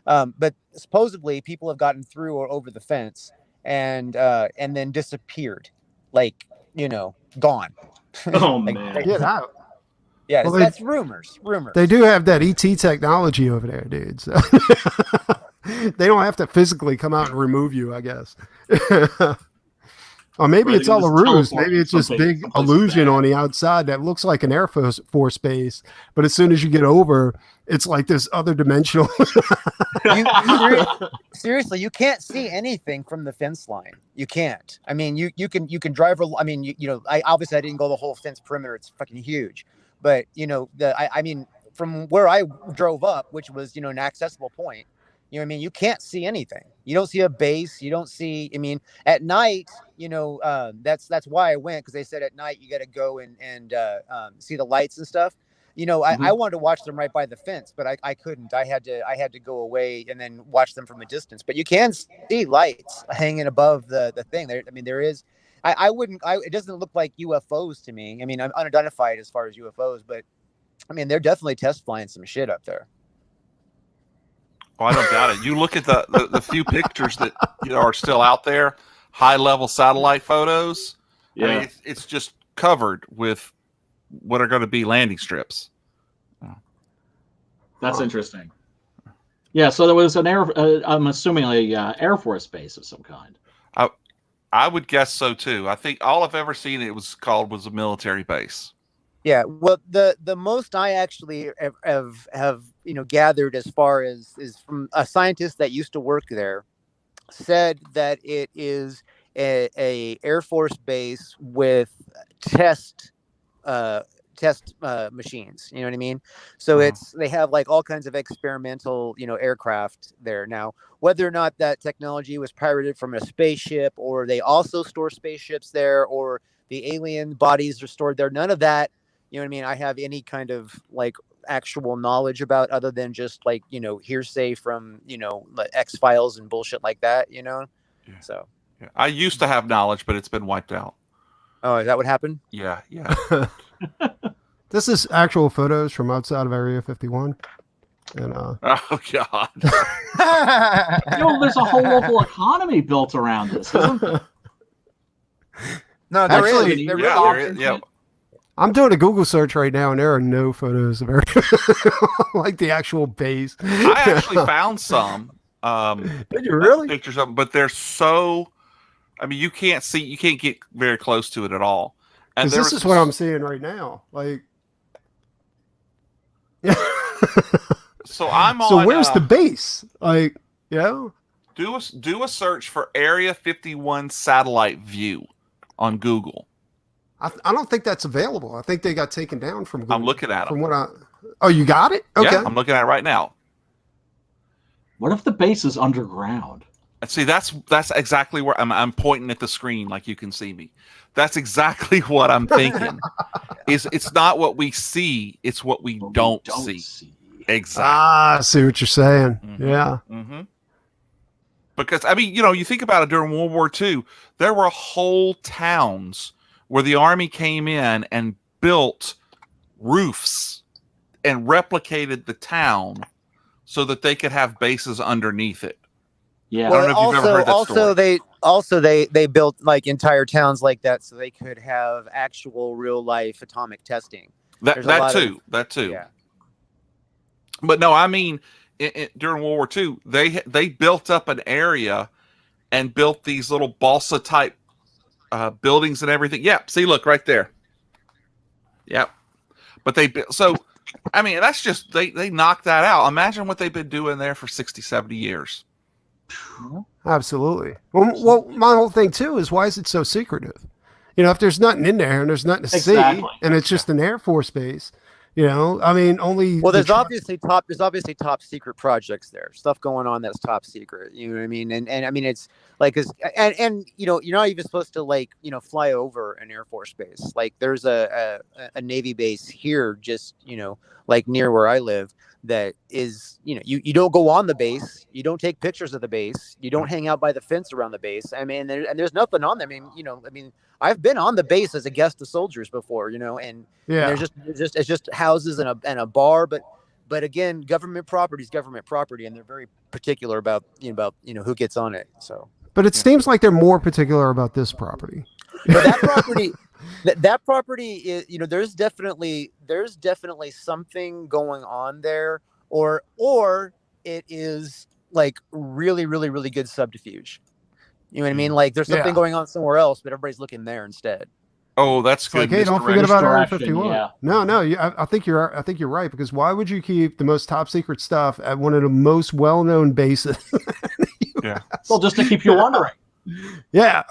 but supposedly people have gotten through or over the fence and then disappeared, gone. Oh man. Get out. Yeah, Well, that's rumors. They do have that ET technology over there, dude. So they don't have to physically come out and remove you, I guess. Or maybe it's all a ruse. Maybe it's just big illusion on the outside that looks like an Air Force base, but as soon as you get over, it's like this other dimensional. Seriously, you can't see anything from the fence line. You can't. I mean, you can drive. I mean, I obviously I didn't go the whole fence perimeter. It's fucking huge, but I mean, from where I drove up, which was an accessible point. You can't see anything. You don't see a base. You don't see. I mean, at night, that's why I went, because they said at night you got to go and see the lights and stuff. I wanted to watch them right by the fence, but I couldn't. I had to go away and then watch them from a distance. But you can see lights hanging above the thing. There, I mean, there is. It doesn't look like UFOs to me. I mean, I'm unidentified as far as UFOs, but I mean, they're definitely test flying some shit up there. Oh, I don't doubt it. You look at the few pictures that are still out there, high level satellite photos. Yeah, I mean, it's just covered with what are going to be landing strips. That's interesting. Yeah, so there was an I'm assuming a Air Force base of some kind. I would guess so too. I think all I've ever seen was a military base. Yeah, well, the most I actually have gathered as far as is from a scientist that used to work there, said that it is a Air Force base with test machines. You know what I mean? So they have like all kinds of experimental aircraft there. Now, whether or not that technology was pirated from a spaceship, or they also store spaceships there, or the alien bodies are stored there, none of that. You know what I mean? I have any kind of like actual knowledge about, other than just like, hearsay from, X-Files and bullshit like that, Yeah. So, Yeah. I used to have knowledge, but it's been wiped out. oh, is that what happened? Yeah. This is actual photos from outside of Area 51. And Oh God. There's a whole local economy built around this, isn't there? No, there Actually, is. There yeah, really there is. is. Yeah. I'm doing a Google search right now, and there are no photos of Area like the actual base. I actually found some. Did you really? Pictures of them, but they're so. I mean, you can't get very close to it at all. And Because this is what I'm seeing right now. Like, yeah. So I'm on. So where's the base? Like, do a search for Area 51 satellite view on Google. I don't think that's available. I think they got taken down from Google. I'm looking at from them. what Oh, you got it? Okay. Yeah, I'm looking at it right now. What if the base is underground? And see, that's exactly where I'm pointing at the screen, like you can see me. That's exactly what I'm thinking. It's not what we see; it's what we don't see. Exactly. I see what you're saying. Mm-hmm. Yeah. Mm-hmm. Because I mean, you think about it during World War II, there were whole towns where the army came in and built roofs and replicated the town so that they could have bases underneath it. Yeah. Well, I don't know if you've ever heard that story. They built like entire towns like that so they could have actual real life atomic testing. That too. Yeah. But no, I mean, during World War II, they built up an area and built these little balsa type buildings and everything. Yep. See, look right there. Yep. But so, I mean, that's just, they knocked that out. Imagine what they've been doing there for 60, 70 years. Absolutely. Well, my whole thing too is why is it so secretive? If there's nothing in there and there's nothing to see, and it's just an Air Force base, I mean, only. Well, there's obviously top secret projects there, stuff going on that's top secret. You know what I mean? And I mean, it's like, and you're not even supposed to fly over an Air Force base. Like there's a Navy base here, just like near where I live. That is, you don't go on the base, you don't take pictures of the base, you don't hang out by the fence around the base. I mean, there's nothing on there. I mean, I've been on the base as a guest of soldiers before, and there's just houses and a bar, but again, government property is government property, and they're very particular about who gets on it. So, but it seems like they're more particular about this property. But that property. That property is, there's definitely something going on there, or it is like really, really, really good subterfuge. You know what I mean? Like there's something going on somewhere else, but everybody's looking there instead. Oh, that's good. Like, hey, don't forget about Area 51. Yeah. No, I think you're right, because why would you keep the most top secret stuff at one of the most well-known bases? Yeah. Well, just to keep you wondering. Yeah.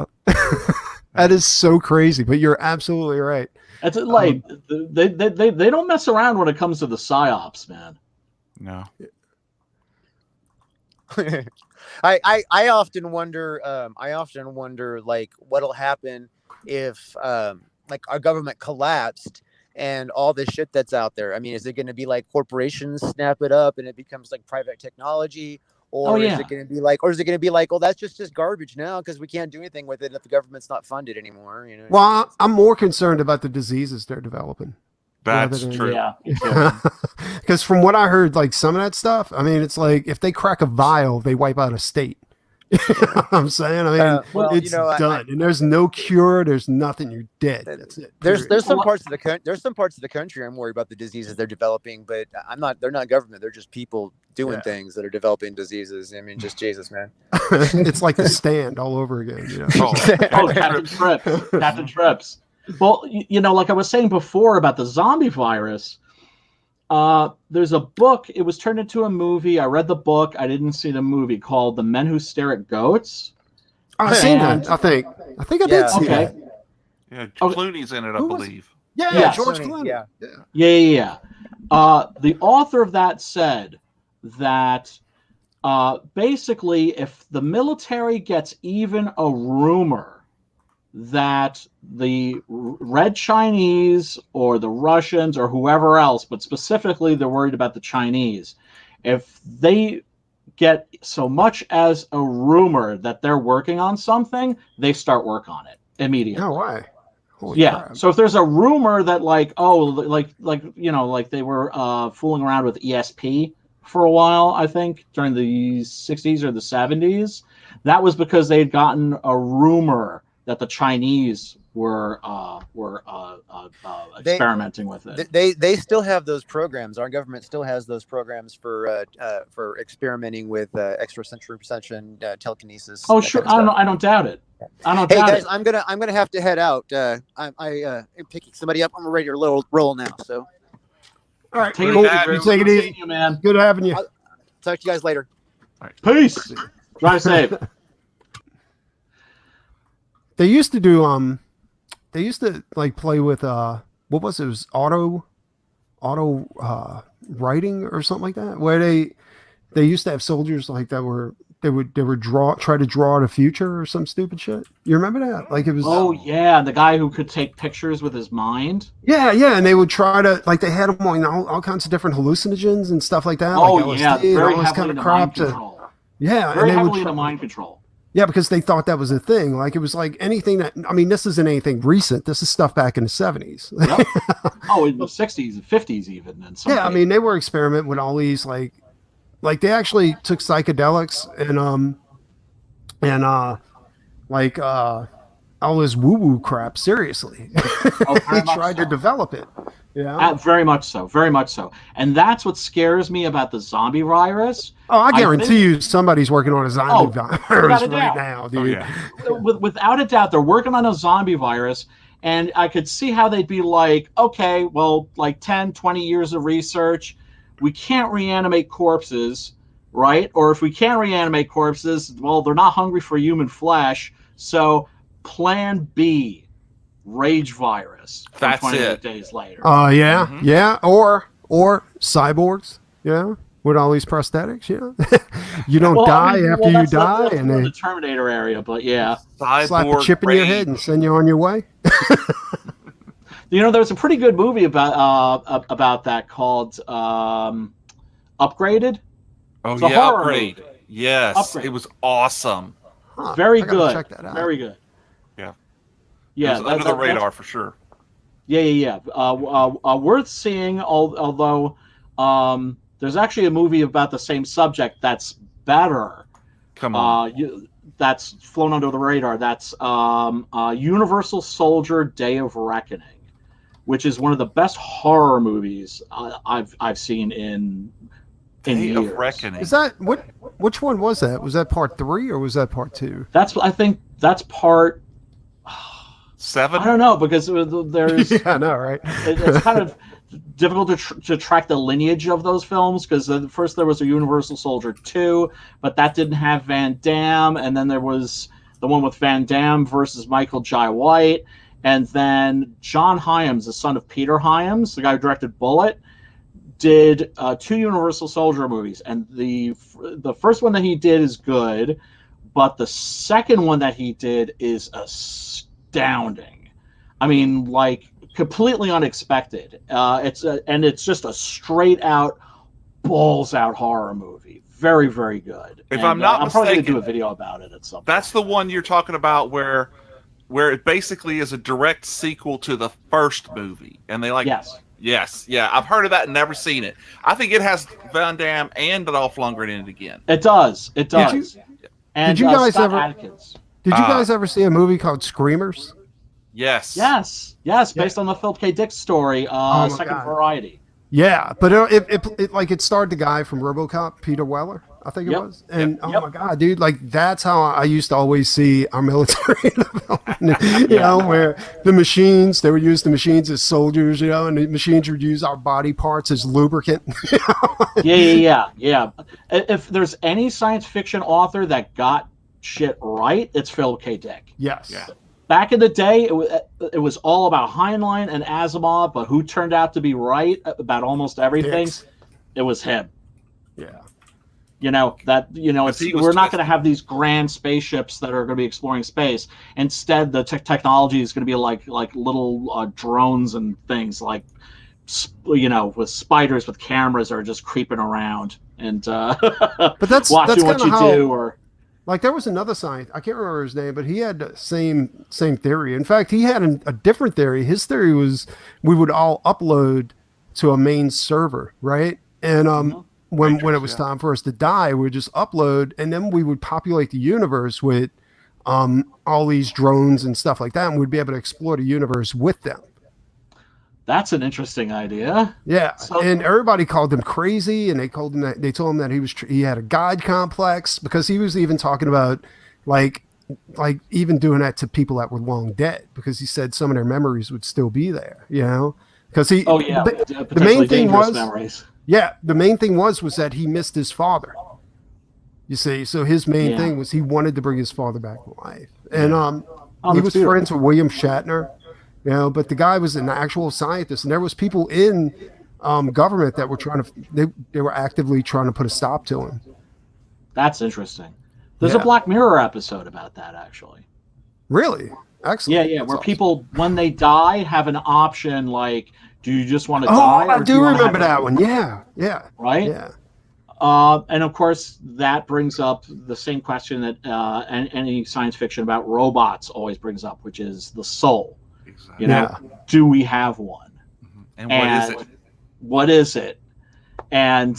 That is so crazy, but you're absolutely right. It's like they don't mess around when it comes to the psyops, man. No. I often wonder like what'll happen if like our government collapsed and all this shit that's out there. I mean, is it going to be like corporations snap it up and it becomes like private technology? Or is it going to be like, oh, that's just garbage now because we can't do anything with it if the government's not funded anymore? Well, I'm more concerned about the diseases they're developing. That's true. Yeah. Because from what I heard, like some of that stuff, I mean, it's like if they crack a vial, they wipe out a state. You know what I'm saying? I mean, it's done, and there's no cure. There's nothing. You're dead. That's it. There's some parts of the country I'm worried about the diseases they're developing, but they're not government. They're just people doing things that are developing diseases. I mean, just Jesus, man. It's like The Stand all over again. Captain Trips. Captain Trips. Well, like I was saying before about the zombie virus. There's a book. It was turned into a movie. I read the book. I didn't see the movie, called The Men Who Stare at Goats. I've seen that. I think I did see that. Yeah, Clooney's in it, I believe. Yeah, George Clooney. Yeah. The author of that said that basically, if the military gets even a rumor that the Red Chinese or the Russians or whoever else, but specifically they're worried about the Chinese, if they get so much as a rumor that they're working on something, they start work on it immediately. No way. Holy Yeah. crap. So if there's a rumor that like they were fooling around with ESP for a while, I think during the 60s or the 70s, that was because they had gotten a rumor that the Chinese were experimenting with it. They still have those programs. Our government still has those programs for experimenting with extrasensory perception, telekinesis. Oh that sure, kind of stuff. I don't doubt it. I don't Hey doubt guys, it. I'm gonna have to head out. I'm picking somebody up. I'm ready to roll now. So All right. Take it Cool. easy, You Drew. take it Good easy. seeing you, man. Good having you. talk to you guys later. Peace. Drive safe. They used to do they used to like play with what was it? It was auto writing or something like that, where they used to have soldiers like that were they would try to draw the future or some stupid shit. You remember that? Like it was Oh yeah, the guy who could take pictures with his mind. yeah, and they would try to like they had them on all kinds of different hallucinogens and stuff like that. Oh like yeah, LSD and very all this heavily kind into of crap mind to control. yeah, Very and they would heavily into try, mind control. yeah, because they thought that was a thing. Like it was like anything that I mean, this isn't anything recent. This is stuff back in the 70s. Yep. Oh, in the 60s and 50s even. And Yeah, I mean, they were experimenting with all these like they actually took psychedelics and all this woo woo crap seriously. Oh, very He much tried so. to develop it. Yeah. Very much so, very much so. And that's what scares me about the zombie virus. Oh, I I guarantee think- you, somebody's working on a zombie Oh, virus without a right doubt. now, Oh, dude. yeah. Without a doubt, they're working on a zombie virus. And I could see how they'd be like, okay, well, like 10, 20 years of research, we can't reanimate corpses, right? Or if we can't reanimate corpses, well, they're not hungry for human flesh. So plan B, rage virus. From That's 28 it. days later. Yeah, Mhm. yeah, or cyborgs, yeah, with all these prosthetics, yeah. You don't Well, die I mean, after well, you that's die, that's and more they the Terminator area, but yeah. slap a Cyborg chip in your rage. head and send you on your way. You know, there's a pretty good movie about that called Upgraded. Oh It's a yeah, horror Upgrade. movie. Yes, Upgrade. it was awesome. Huh, Very I gotta good. Check that out. Very good. Yeah. Yeah, It was under the radar for sure. Yeah. Worth seeing. Although there's actually a movie about the same subject that's better. Come on. That's flown under the radar. That's Universal Soldier: Day of Reckoning, which is one of the best horror movies I've seen in Day years. of Reckoning. Is that which one was that? Was that part 3 or was that part 2? I think that's part. 7? I don't know because there's Yeah, I know, right? it's kind of difficult to track the lineage of those films because first there was a Universal Soldier 2, but that didn't have Van Damme, and then there was the one with Van Damme versus Michael Jai White, and then John Hyams, the son of Peter Hyams, the guy who directed Bullet, did 2 Universal Soldier movies, and the first one that he did is good, but the second one that he did is astounding. I mean, like completely unexpected. It's just a straight out balls out horror movie. Very, very good. If I'm not I'm probably gonna mistaken, do a video about it at some point. That's the one you're talking about where it basically is a direct sequel to the first movie. And they like Yes. Yeah, I've heard of that and never seen it. I think it has Van Damme and Dolph Lundgren in it again. It does. It does. Did you guys Scott ever- Adkins. Did you guys ever see a movie called Screamers? Yes. Yes, based on the Philip K. Dick story, my Second God. Variety. Yeah, but it starred the guy from RoboCop, Peter Weller, I think it Yep. was. And Yep. my God, dude, like that's how I used to always see our military in the film. You know, where the machines, they would use the machines as soldiers, you know, and the machines would use our body parts as lubricant. Yeah. If there's any science fiction author that got shit right, it's Philip K. Dick. Yes. Yeah. Back in the day, it was all about Heinlein and Asimov, but who turned out to be right about almost everything? Dicks. It was him. Yeah. We're not he was going to have these grand spaceships that are going to be exploring space. Instead, the technology is going to be like little drones and things like, with spiders with cameras are just creeping around and But that's watching what kinda you how, do. Or like, there was another scientist, I can't remember his name, but he had the same theory. In fact, he had a different theory. His theory was we would all upload to a main server, right? And when it was time for us to die, we would just upload, and then we would populate the universe with all these drones and stuff like that, and we'd be able to explore the universe with them. that's an interesting idea. Yeah, So- and everybody called him crazy, and they told him that he had a God complex, because he was even talking about like even doing that to people that were long dead, because he said some of their memories would still be there, because he Oh yeah, the potentially main thing dangerous was memories. the main thing was that he missed his father. You see, so his main thing was he wanted to bring his father back to life, and he that's was beautiful. friends with William Shatner. But the guy was an actual scientist, and there was people in government that were they were actively trying to put a stop to him. That's interesting. There's a Yeah. Black Mirror episode about that, actually. Really? Excellent. Yeah, That's where awesome. people, when they die, have an option like, do you just want to Oh, die? I or do you wanna remember have that one. Yeah. Right? Yeah. And of course, that brings up the same question that any science fiction about robots always brings up, which is the soul. Exactly. You know, do we have one? And what is it? What is it? And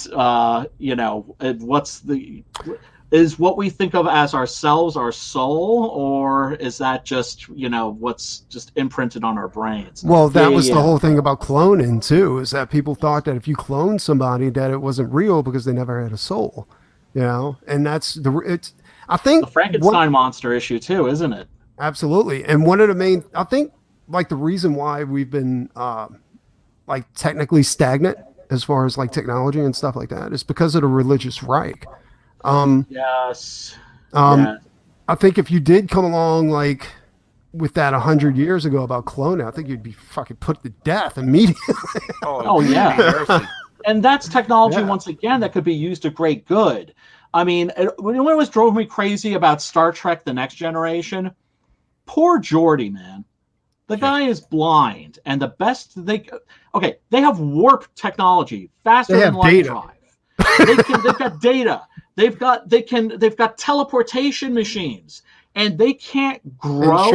is what we think of as ourselves our soul, or is that just what's just imprinted on our brains? Well, that was Yeah. the whole thing about cloning too, is that people thought that if you cloned somebody, that it wasn't real because they never had a soul, and that's I think The Frankenstein monster issue too, isn't it? absolutely. And one of the main, I think, like the reason why we've been like technically stagnant as far as like technology and stuff like that is because of the religious right. Yes. I think if you did come along like with that 100 years ago about cloning, I think you'd be fucking put to death immediately. Oh, yeah. Heresy. And that's technology, Yeah. once again, that could be used to great good. I mean, when it was drove me crazy about Star Trek The Next Generation, poor Geordi, man. The guy is blind, and the best they have warp technology faster They than have light data. drive. They've got data. They've got teleportation machines, and they can't grow. And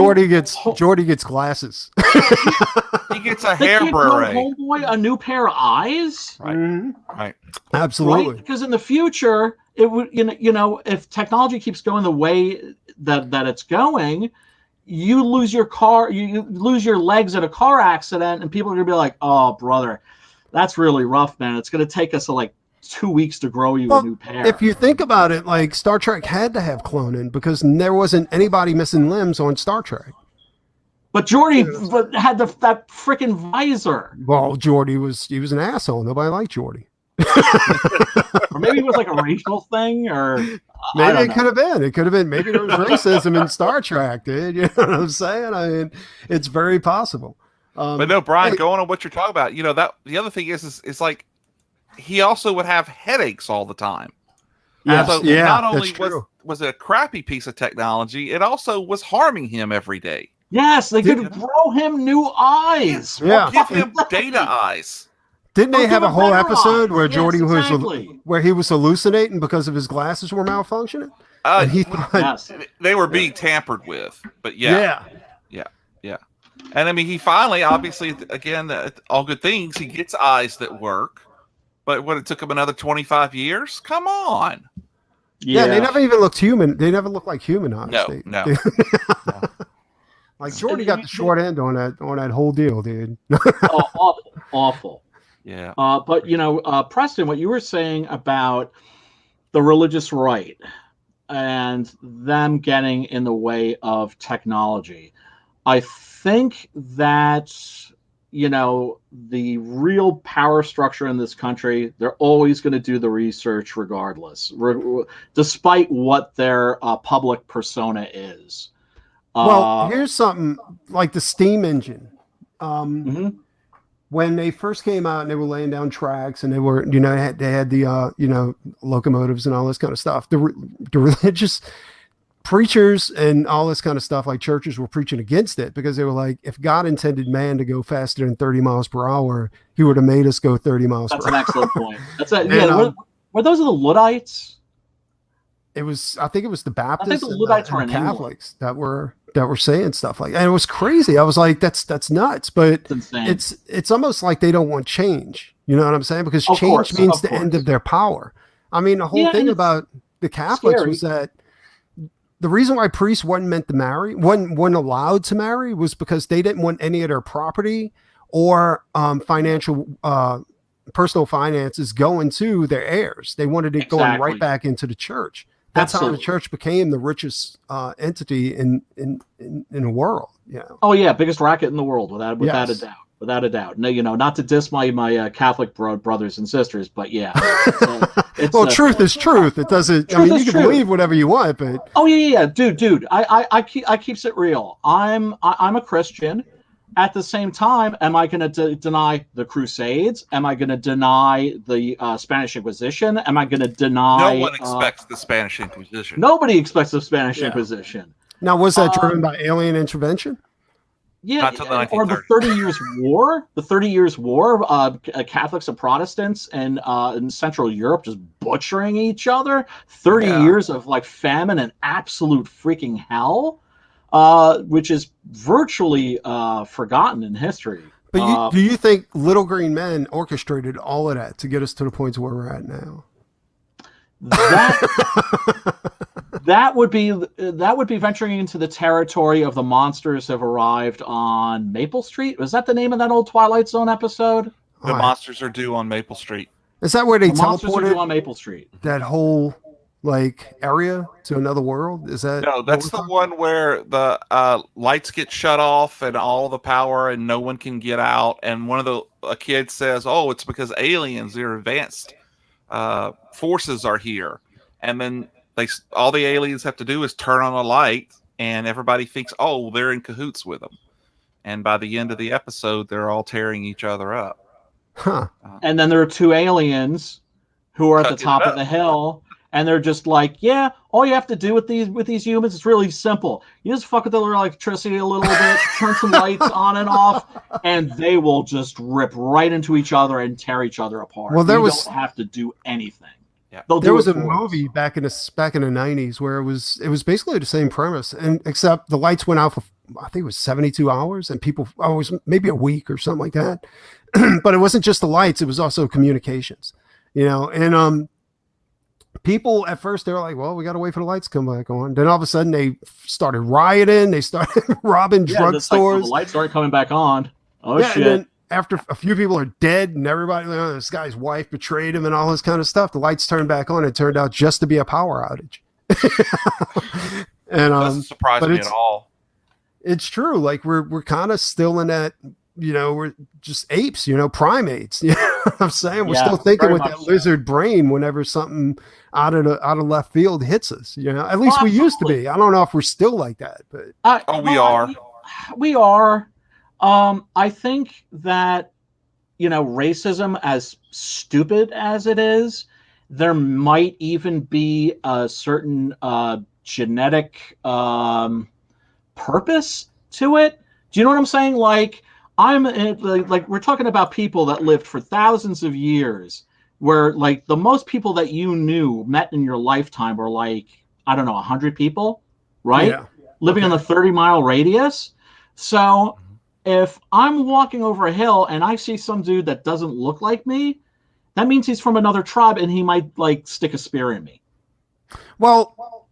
Jordy gets glasses. He gets a They hair can't grow beret. Homeboy a new pair of eyes. Right. Mhm. Right. Absolutely. Right? Because in the future, it would if technology keeps going the way that it's going, you lose your car, you lose your legs in a car accident, and people are gonna be like, "Oh, brother, that's really rough, man. It's gonna take us like 2 weeks to grow you a new pair." If you think about it, like Star Trek had to have cloning because there wasn't anybody missing limbs on Star Trek. But Geordi had that freaking visor, Well, Jordy was an asshole. Nobody liked Jordy. or maybe it was like a racial thing, or I Maybe don't it know. could have been. It could have been. Maybe there was racism in Star Trek, dude. You know what I'm saying? I mean, it's very possible. But no, Brian, hey, going on what you're talking about, that the other thing is like he also would have headaches all the time. Yeah. So Yeah, not that's only true. was it a crappy piece of technology, it also was harming him every day. Yes, they could grow him new eyes. Yeah. Give him data eyes. Didn't they Or have give a him whole better episode eyes. where Yes, Jordy exactly. where he was hallucinating because of his glasses were malfunctioning? And he thought, Yes. They were being tampered with, but yeah. And I mean, he finally, obviously, again, all good things. He gets eyes that work, but what, it took him another 25 years? Come on. yeah, they never even looked human. They never looked like human eyes. No. Like Jordy got the short end on that whole deal, dude. Awful. Yeah. But Preston, what you were saying about the religious right and them getting in the way of technology, I think that the real power structure in this country, they're always going to do the research regardless, despite what their public persona is. Well, here's something like the steam engine. Mhm. When they first came out and they were laying down tracks and they were, they had the, locomotives and all this kind of stuff. The religious preachers and all this kind of stuff, like churches, were preaching against it because they were like, if God intended man to go faster than 30 miles per hour, he would have made us go 30 miles That's per an hour. excellent point. That's a, And, yeah. Are those the Luddites? I think it was the Baptists the Luddites were and in England. Catholics that were saying stuff like, and it was crazy. I was like, that's nuts. But It's insane. it's almost like they don't want change. You know what I'm saying? Because Of change course, means of the end course. of their power. I mean, the whole Yeah, thing and it's about the Catholics scary. was that the reason why priests wasn't meant to marry, weren't allowed to marry, was because they didn't want any of their property or financial personal finances going to their heirs. They wanted it going Exactly. right back into the church. That's how the Absolutely. church became the richest entity in the world. You know. Oh yeah, biggest racket in the world, without Yes. a doubt. Without a doubt. No, not to diss my Catholic brothers and sisters, but yeah. It's, Well, truth is truth. It doesn't. I Truth mean, is you can truth. believe whatever you want, but Oh yeah, dude. I keeps it real. I'm a Christian. At the same time, am I going to deny the Crusades? Am I going to deny the Spanish Inquisition? Am I going to deny? No one expects the Spanish Inquisition. Nobody expects the Spanish Yeah. Inquisition. now was that driven by alien intervention? Yeah, Not till the or the 1930s. 30 Years War. The 30 Years War. Catholics and Protestants and in Central Europe just butchering each other. 30 Yeah. years of like famine and absolute freaking hell, which is virtually forgotten in history. But do you think Little Green Men orchestrated all of that to get us to the point where we're at now? That would be venturing into the territory of the monsters have arrived on Maple Street. Was that the name of that old Twilight Zone episode? The All right. monsters are due on Maple Street. Is that where they The monsters are due teleported on Maple Street. that whole like area to another world? Is that No, that's the one where the lights get shut off and all the power and no one can get out. And one of a kid says, "Oh, it's because aliens, their advanced forces are here." And then all the aliens have to do is turn on a light, and everybody thinks, "Oh, they're in cahoots with them." And by the end of the episode, they're all tearing each other up. Huh. And then there are two aliens who are at the Cooking top it of the hill, and they're just like, yeah, all you have to do with these humans is really simple. You just fuck with the electricity a little bit, turn some lights on and off, and they will just rip right into each other and tear each other apart. Well, you don't have to do anything. Yeah. There was a movie back in the '90s where it was basically the same premise, and except the lights went out for I think it was 72 hours, and people it was maybe a week or something like that. But it wasn't just the lights; it was also communications, you know. And people at first they were like, "Well, we got to wait for the lights to come back on." Then all of a sudden they started rioting, they started robbing drugstores. The lights started coming back on. Oh yeah, shit! and then after a few people are dead and everybody, this guy's wife betrayed him and all this kind of stuff, the lights turned back on. It turned out just to be a power outage. And Doesn't surprise me at all. It's true. Like we're kind of still in that, we're just apes, primates. You know what I'm saying? We're still thinking with that lizard brain whenever something out of left field hits us. At least we used to be. I don't know if we're still like that, but We are. We are. I think that, racism, as stupid as it is, there might even be a certain genetic purpose to it. Do you know what I'm saying? Like, we're talking about people that lived for thousands of years, where like the most people that you knew met in your lifetime were like, I don't know, 100 people, right? Yeah. Living in the 30-mile radius. So if I'm walking over a hill and I see some dude that doesn't look like me, that means he's from another tribe and he might like stick a spear in me. Well,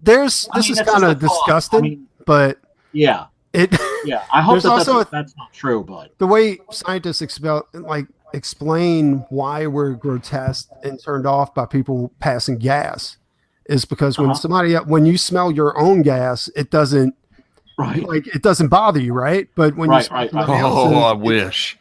this is kind of disgusting, but yeah. Yeah, I hope that's not true, but the way scientists explain why we're grotesque and turned off by people passing gas is because when you smell your own gas, it doesn't it doesn't bother you, right? But when I wish.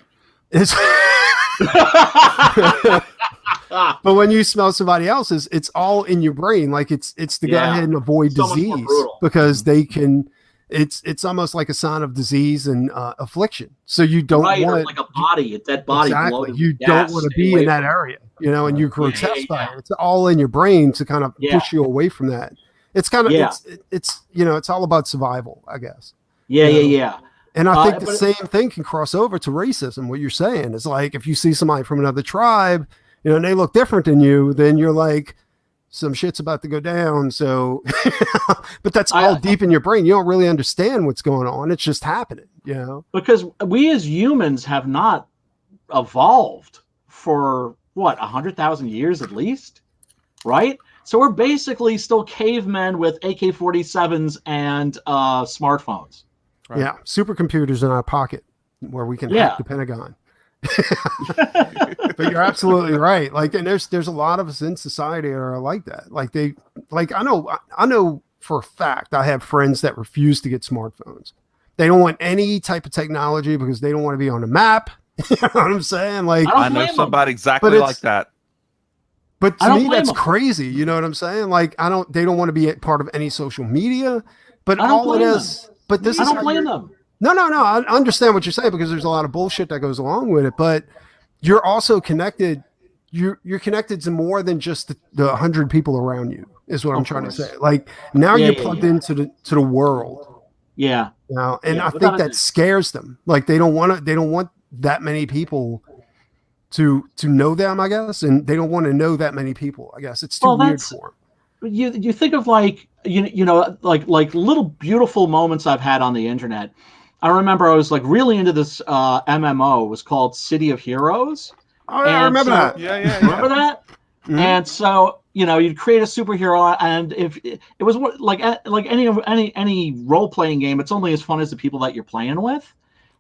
But when you smell somebody else's, it's all in your brain. Like it's to go ahead and avoid disease because they can. It's almost like a sign of disease and affliction. So you don't want like a dead body. Exactly. You don't want to be in that area, and you're grotesque by it. It's all in your brain to kind of push you away from that. It's kind of it's all about survival, I guess. Yeah. And I think the same thing can cross over to racism. What you're saying is like if you see somebody from another tribe and they look different than you, then you're like, some shit's about to go down. So, but that's all deep in your brain. You don't really understand what's going on. It's just happening, Because we as humans have not evolved for what, 100,000 years at least, right? So we're basically still cavemen with AK-47s and smartphones. Right. Yeah, supercomputers in our pocket where we can hack the Pentagon. But you're absolutely right. Like, and there's a lot of us in society that are like that. I know for a fact I have friends that refuse to get smartphones. They don't want any type of technology because they don't want to be on the map. You know what I'm saying? Like, I know somebody exactly like that. But to me, that's crazy. You know what I'm saying? Like, they don't want to be a part of any social media. But all it is, but this is, I don't blame them. No. I understand what you're saying because there's a lot of bullshit that goes along with it. But you're also connected. You're connected to more than just the 100 people around you. Is what I'm trying to say. Like, now you're plugged into the world. Yeah. Now, and I think that scares them. Like, they don't want that many people to know them, I guess, and they don't want to know that many people. I guess it's too weird for them. You think of like like little beautiful moments I've had on the internet. I remember I was like really into this MMO. It was called City of Heroes. Oh, yeah, I remember that. Yeah. Remember that? Mm-hmm. And so you'd create a superhero, and if it was like any role playing game, it's only as fun as the people that you're playing with.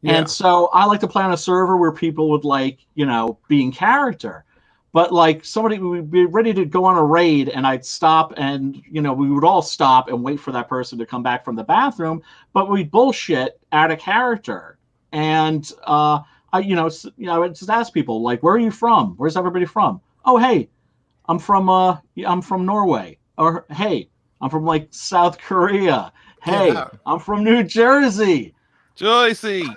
Yeah. And so I like to play on a server where people would be in character. But like somebody would be ready to go on a raid and I'd stop and, we would all stop and wait for that person to come back from the bathroom. But we'd bullshit out of character. And, I would just ask people like, where are you from? Where's everybody from? Oh, hey, I'm from Norway. Or, hey, I'm from like South Korea. Hey, I'm from New Jersey. Joycey.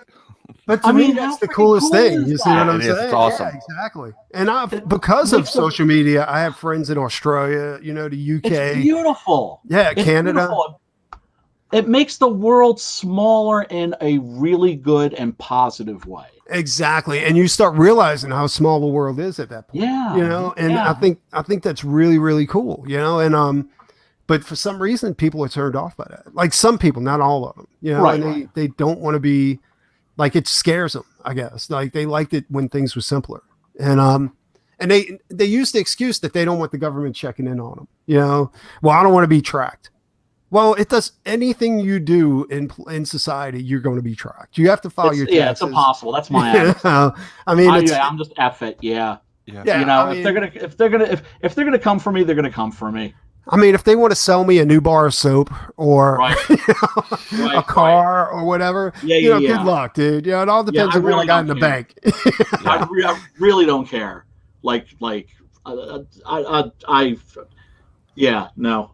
But to me, that's the coolest thing. You see what I'm saying? It's awesome. Yeah, exactly. And because of social media, I have friends in Australia, the UK. It's beautiful. Yeah, Canada. Beautiful. It makes the world smaller in a really good and positive way. Exactly. And you start realizing how small the world is at that point. Yeah. I think that's really, really cool, and but for some reason people are turned off by that. Like some people, not all of them, and they don't want to be. Like, it scares them, I guess. Like, they liked it when things were simpler. And they use the excuse that they don't want the government checking in on them. Well, I don't want to be tracked. Well, it does anything you do in society, you're going to be tracked. You have to file your taxes. Yeah, it's impossible. That's my answer. I'm just F it. Yeah. If they're gonna come for me, they're gonna come for me. I mean, if they want to sell me a new bar of soap or a car or whatever, good luck, dude. It all depends on what I got in the bank. I really don't care. No.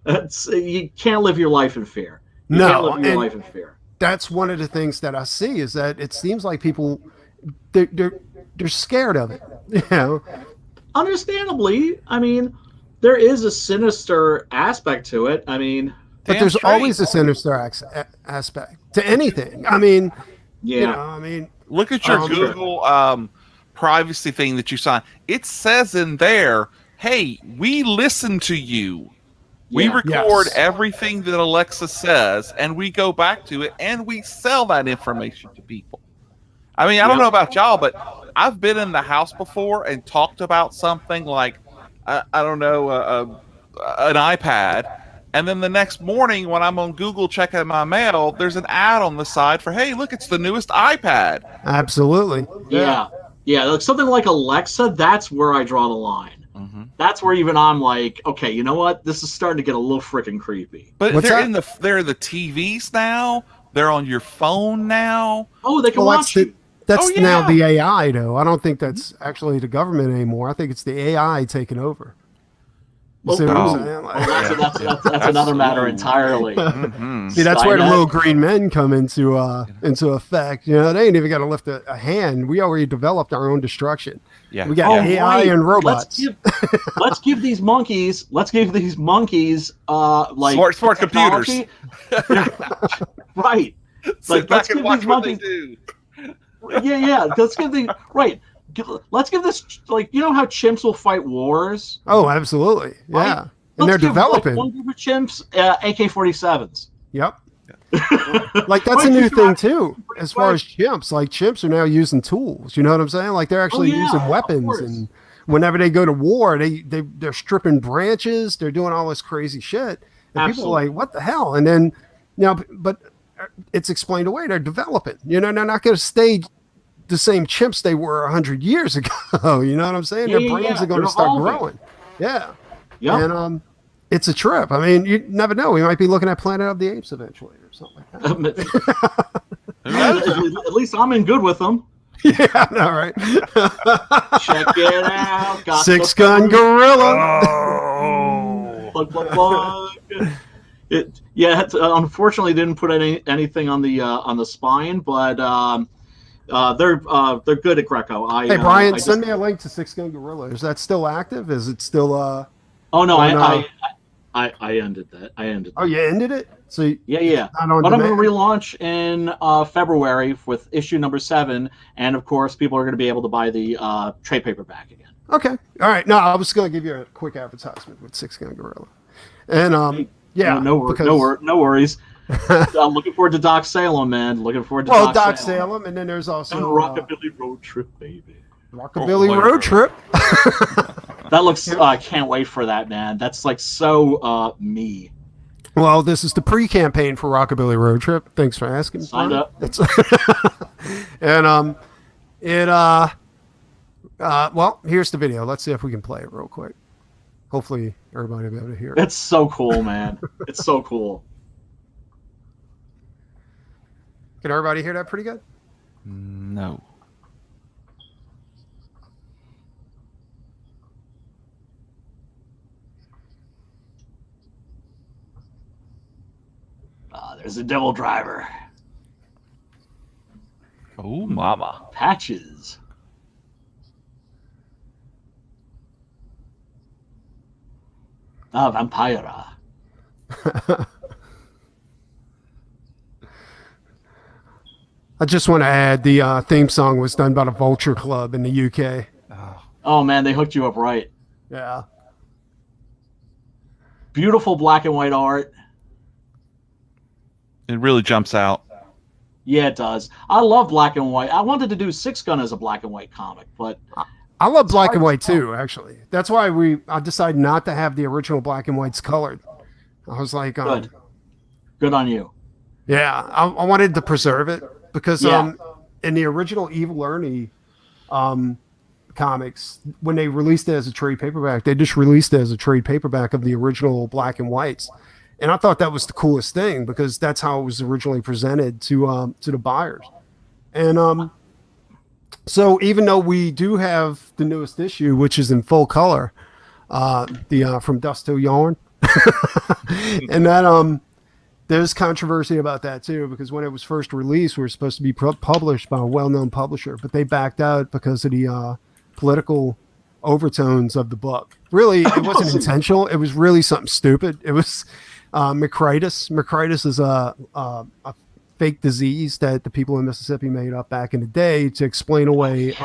You can't live your life in fear. That's one of the things that I see is that it seems like people, they're scared of it. Understandably, I mean. There is a sinister aspect to it. I mean, but there's always a sinister aspect to anything. I mean, look at your Google privacy thing that you signed. It says in there, "Hey, we listen to you. We record everything that Alexa says, and we go back to it, and we sell that information to people." I mean, I don't know about y'all, but I've been in the house before and talked about something like. I don't know, an iPad. And then the next morning when I'm on Google checking my mail, there's an ad on the side for, hey, look, it's the newest iPad. Absolutely. Yeah. Like something like Alexa, that's where I draw the line. Mm-hmm. That's where even I'm like, okay, you know what? This is starting to get a little freaking creepy. But they're in the TVs now. They're on your phone now. Oh, they can watch you. That's now the AI, though. I don't think that's actually the government anymore. I think it's the AI taking over. That's another matter entirely. Mm-hmm. See, that's where the little green men come into effect. They ain't even got to lift a hand. We already developed our own destruction. Yeah, we got AI and robots. Let's give these monkeys. Like smart computers. Right. Sit back and watch what they do. Yeah. Let's give the right. let's give this, like, you know how chimps will fight wars? Oh, absolutely. Yeah. Right? And they're Let's give, developing. like, one group of chimps AK-47s. Yep. Like that's a new thing too, as far as chimps. Like chimps are now using tools. You know what I'm saying? Like they're actually using weapons, and whenever they go to war, they're stripping branches. They're doing all this crazy shit, and people are like, "What the hell?" And then, but it's explained away. They're developing. They're not going to stay the same chimps they were 100 years ago. You know what I'm saying? Their brains are going to start growing. Yeah. Yeah. And it's a trip. I mean, you never know. We might be looking at Planet of the Apes eventually or something like that. At least I'm in good with them. Yeah, I know, right? Check it out. Got 6-gun gorilla. Oh. It unfortunately didn't put anything on the spine, but they're good at Greco. Hey Brian, send me a link to 6-gun gorilla. Is that still active? Is it still Oh no, I ended that. Oh, you ended it? So yeah. But I'm going to relaunch in February with issue number 7, and of course, people are going to be able to buy the trade paperback again. Okay, all right. No, I was going to give you a quick advertisement with 6-gun gorilla, and yeah, no worries. I'm looking forward to Doc Salem, man. Looking forward to Doc Salem, and then there's also and Rockabilly Road Trip, baby. Rockabilly Road Trip. That looks. I can't wait for that, man. That's like so me. Well, this is the pre-campaign for Rockabilly Road Trip. Thanks for asking. Signed up. And well, here's the video. Let's see if we can play it real quick. Hopefully, everybody will be able to hear it. It's so cool, man. It's so cool. Can everybody hear that pretty good? No. There's a devil driver. Oh, mama. Patches. Vampira. I just want to add the theme song was done by the Vulture Club in the UK. Oh man, they hooked you up right. Yeah. Beautiful black and white art. It really jumps out. Yeah, it does. I love black and white. I wanted to do 6-gun as a black and white comic, but I love black and white too, actually. That's why I decided not to have the original black and whites colored. I was like, good on you. Yeah, I wanted to preserve it because in the original Evil Ernie comics, when they released it as a trade paperback, they just released it as a trade paperback of the original black and whites. And I thought that was the coolest thing because that's how it was originally presented to the buyers. And so even though we do have the newest issue, which is in full color, the From Dust Till Yarn, and that there's controversy about that too, because when it was first released, we were supposed to be published by a well-known publisher, but they backed out because of the political overtones of the book. Really, it wasn't intentional. It was really something stupid. It was Micritis. Micritis is a fake disease that the people in Mississippi made up back in the day to explain away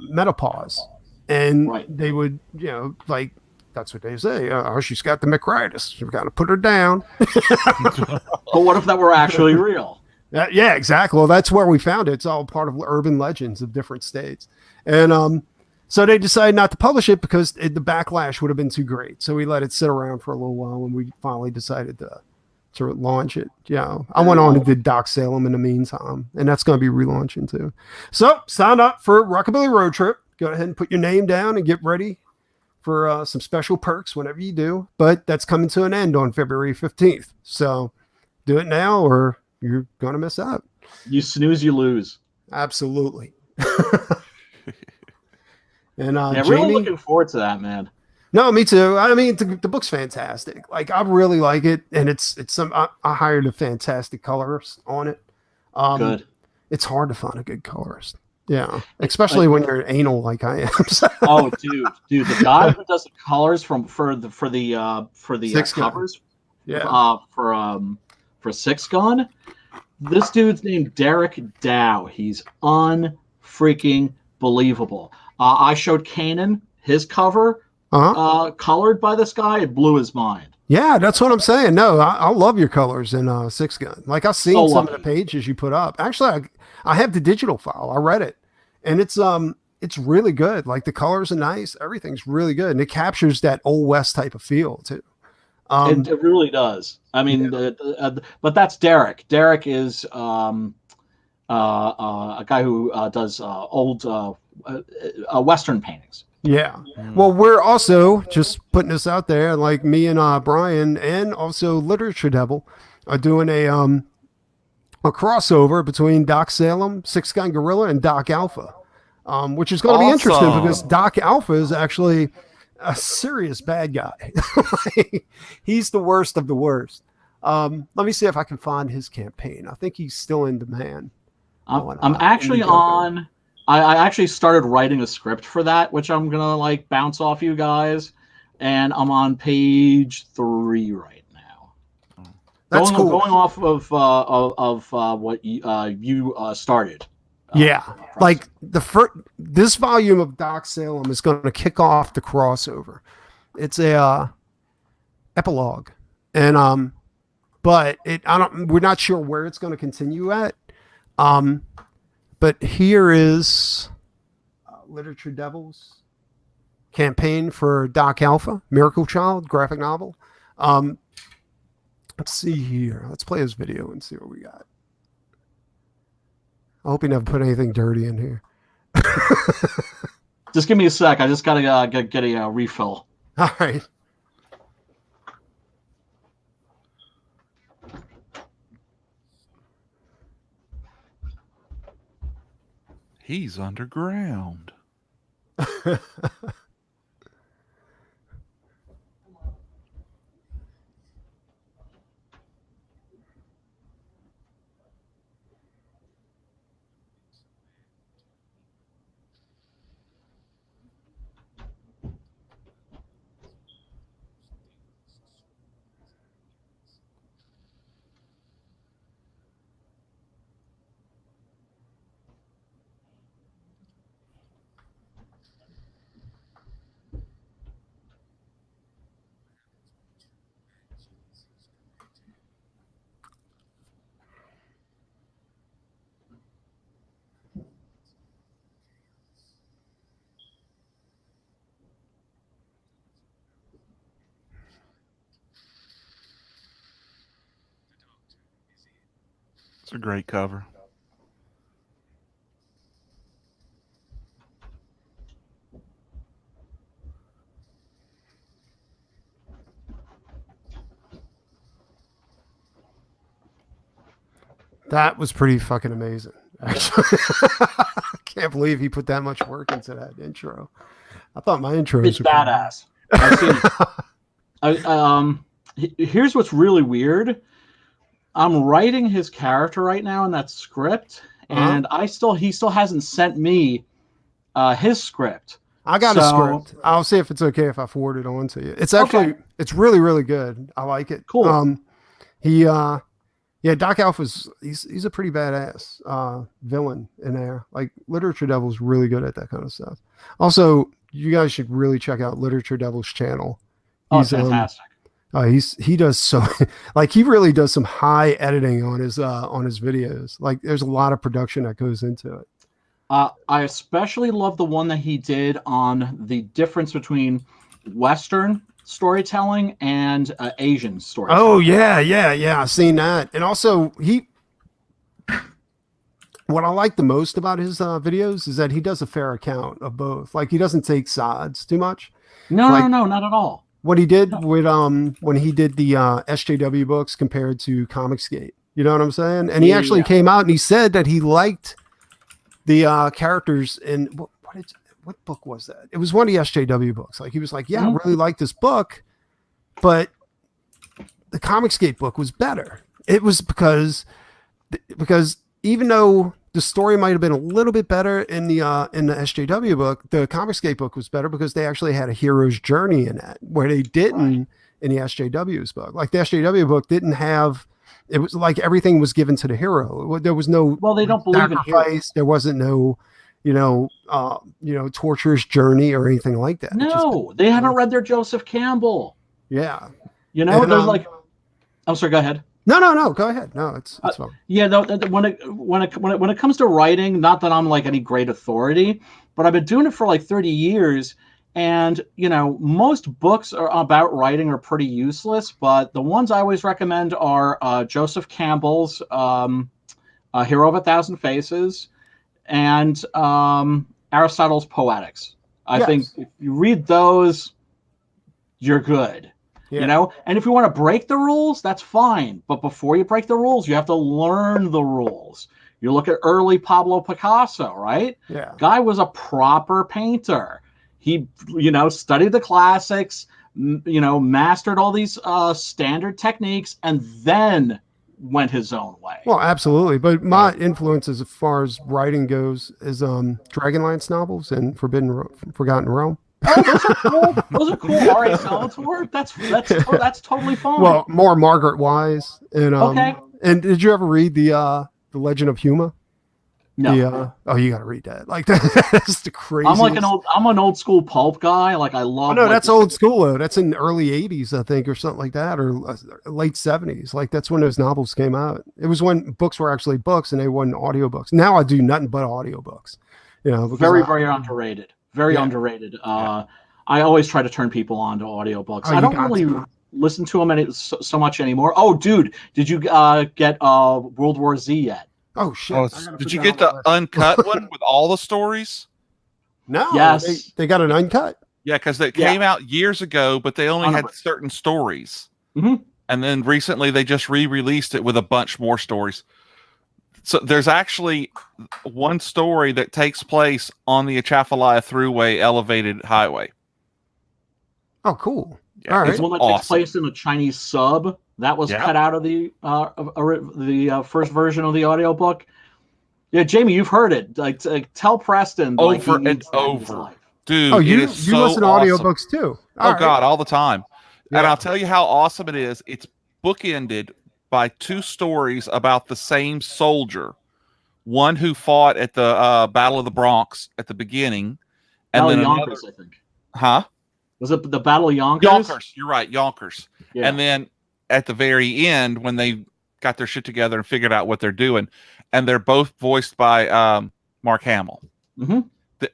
menopause. And they would, like, that's what they say. Oh, she's got the Micritis. We've got to put her down. But what if that were actually real? Yeah, exactly. Well, that's where we found it. It's all part of urban legends of different states. And so they decided not to publish it because the backlash would have been too great. So we let it sit around for a little while and we finally decided to launch it. Yeah. I went on and did Doc Salem in the meantime, and that's going to be relaunching too. So sign up for Rockabilly Road Trip. Go ahead and put your name down and get ready for some special perks whenever you do. But that's coming to an end on February 15th. So do it now or you're going to miss out. You snooze, you lose. Absolutely. And Jamie, really looking forward to that, man. No, me too. I mean, the book's fantastic. Like, I really like it, and it's some. I hired a fantastic colorist on it. Good. It's hard to find a good colorist. Yeah, especially when you're anal like I am. Oh, dude, the guy who does the colors for the covers, for 6-gun. This dude's named Derek Dow. He's unfucking freaking believable. I showed Kanan his cover, colored by this guy. It blew his mind. Yeah, that's what I'm saying. No, I love your colors in Six Gun. Like I've seen some of the pages you put up. Actually, I have the digital file. I read it, and it's really good. Like the colors are nice. Everything's really good, and it captures that Old West type of feel too. It really does. I mean, but that's Derek. Derek is a guy who does old Western paintings. Yeah. Well, we're also just putting this out there, like me and Brian, and also Literature Devil are doing a crossover between Doc Salem, Six Gun Gorilla, and Doc Alpha, which is going to be interesting because Doc Alpha is actually a serious bad guy. He's the worst of the worst. Let me see if I can find his campaign. I think he's still in demand. I'm actually on. I actually started writing a script for that, which I'm gonna like bounce off you guys, and I'm on page 3 right now. That's cool. Going off of what you started. Yeah, like this volume of Doc Salem is going to kick off the crossover. It's a epilogue, and but we're not sure where it's going to continue at. But here is Literature Devil's campaign for Doc Alpha, Miracle Child, graphic novel. Let's see here. Let's play his video and see what we got. I hope he never put anything dirty in here. Just give me a sec. I just gotta get a refill. All right. He's underground. It's a great cover. That was pretty fucking amazing. Actually, I can't believe he put that much work into that intro. I thought my intro was badass. Here's what's really weird. I'm writing his character right now in that script, and he still hasn't sent me his script. I got a script. I'll see if it's okay if I forward it on to you. It's actually it's really, really good. I like it. Cool. Doc Alpha's he's a pretty badass villain in there. Like Literature Devil's really good at that kind of stuff. Also, you guys should really check out Literature Devil's channel. He's fantastic. He does so like he really does some high editing on his videos. Like there's a lot of production that goes into it. I especially love the one that he did on the difference between Western storytelling and Asian storytelling. Oh yeah. I've seen that. And also what I like the most about his videos is that he does a fair account of both. Like he doesn't take sides too much. No, not at all. What he did with when he did the SJW books compared to Comicsgate. You know what I'm saying? And he actually came out and he said that he liked the characters in what book was that? It was one of the SJW books. Like he was like, I really like this book, but the Comicsgate book was better. It was because even though the story might have been a little bit better in the SJW book, the Comicsgate book was better because they actually had a hero's journey in that, where they didn't in the SJW's book. Like the SJW book didn't have. It was like everything was given to the hero. There was no. Well, they don't believe in heroes. There wasn't no, torturous journey or anything like that. No, they haven't read their Joseph Campbell. Yeah. And, there's like, I'm sorry, go ahead. No, go ahead. No, it's fine. Yeah, no, when it comes to writing, not that I'm like any great authority, but I've been doing it for like 30 years. And, most books about writing are pretty useless, but the ones I always recommend are Joseph Campbell's Hero of a Thousand Faces and Aristotle's Poetics. I think if you read those, you're good. Yeah. And if you want to break the rules, that's fine. But before you break the rules, you have to learn the rules. You look at early Pablo Picasso, right? Yeah. Guy was a proper painter. He, studied the classics, mastered all these standard techniques, and then went his own way. Well, absolutely. But my influence as far as writing goes is Dragonlance novels and Forgotten Realm. Oh, those are cool. Those are cool. R.A. Salvatore. That's totally fine. Well, more Margaret Wise and okay. And did you ever read the Legend of Huma? No. You got to read that. Like that's the craziest. I'm an old school pulp guy. Like I love. Oh, no, that's old school though. That's in the early '80s, I think, or something like that, or late '70s. Like that's when those novels came out. It was when books were actually books and they weren't audiobooks. Now I do nothing but audiobooks. Very underrated. Very underrated. I always try to turn people on to audiobooks. I don't really listen to them so much anymore. Oh, dude, did you get World War Z yet? Oh shit! Did you get the uncut one with all the stories? No. Yes. They got an uncut. Yeah, because they came out years ago, but they only had certain stories. Mm-hmm. And then recently they just re-released it with a bunch more stories. So there's actually one story that takes place on the Atchafalaya Thruway elevated highway. Oh, cool. Yeah, all right. It's one that takes place in a Chinese sub. That was cut out of the first version of the audiobook. Yeah, Jamie, you've heard it. Like tell Preston over and over. Dude, oh, you so listen to audiobooks too. God, all the time. Yeah. And I'll tell you how awesome it is. It's bookended by two stories about the same soldier. One who fought at the Battle of the Bronx at the beginning. And then Yonkers, another, I think. Huh? Was it the Battle of Yonkers? Yonkers. You're right, Yonkers. Yeah. And then at the very end, when they got their shit together and figured out what they're doing, and they're both voiced by Mark Hamill. Mm-hmm.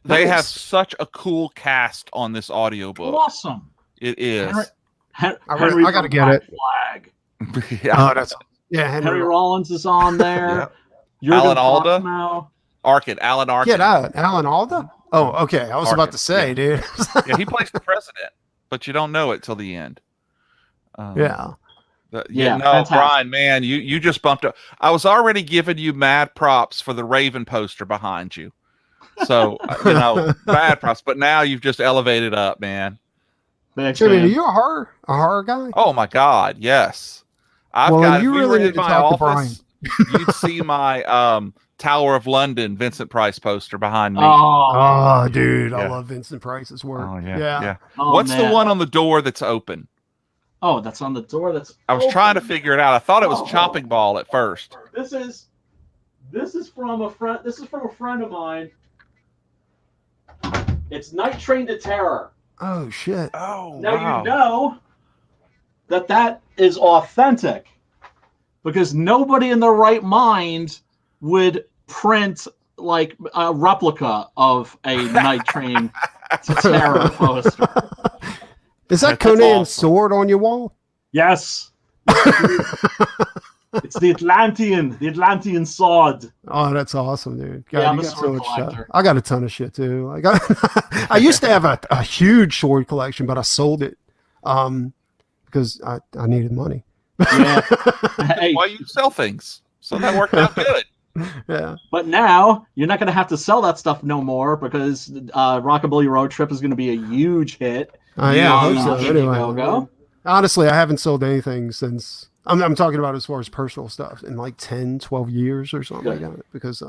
They have such a cool cast on this audiobook. Awesome. It is. I got to get it. Flag. Henry Rollins is on there. Alan Alda. Alan Arkin. Get out. Alan Alda? Oh, okay. I was Arkin. about to say, dude. Yeah, he plays the president, but you don't know it till the end. Yeah. Brian, man, you just bumped up. I was already giving you mad props for the Raven poster behind you. So, bad props, but now you've just elevated up, man. Jimmy, are you a horror guy? Oh my God, yes. If you really need to talk to Brian. You'd see my Tower of London Vincent Price poster behind me. Oh, dude, I love Vincent Price's work. Oh yeah. Oh, what's the one on the door that's open? Oh, that's on the door. I was trying to figure it out. I thought it was Chopping Ball at first. This is from a friend. This is from a friend of mine. It's Night Train to Terror. Oh shit! Oh, now you know that is authentic, because nobody in their right mind would print like a replica of a Night Train to Terror poster. Is that Conan's sword on your wall? Yes. It's the Atlantean sword. Oh, that's awesome, dude. God, I'm you a got sword much stuff. collector. I got a ton of shit too. Like I used to have a huge sword collection, but I sold it because I needed money. Yeah. Hey. Why you sell things? So that worked out good. Yeah. But now you're not going to have to sell that stuff no more, because Rockabilly Road Trip is going to be a huge hit. Yeah, I hope so. Anyway, honestly, I haven't sold anything since. I'm talking about as far as personal stuff in like 10, 12 years or something like that. Because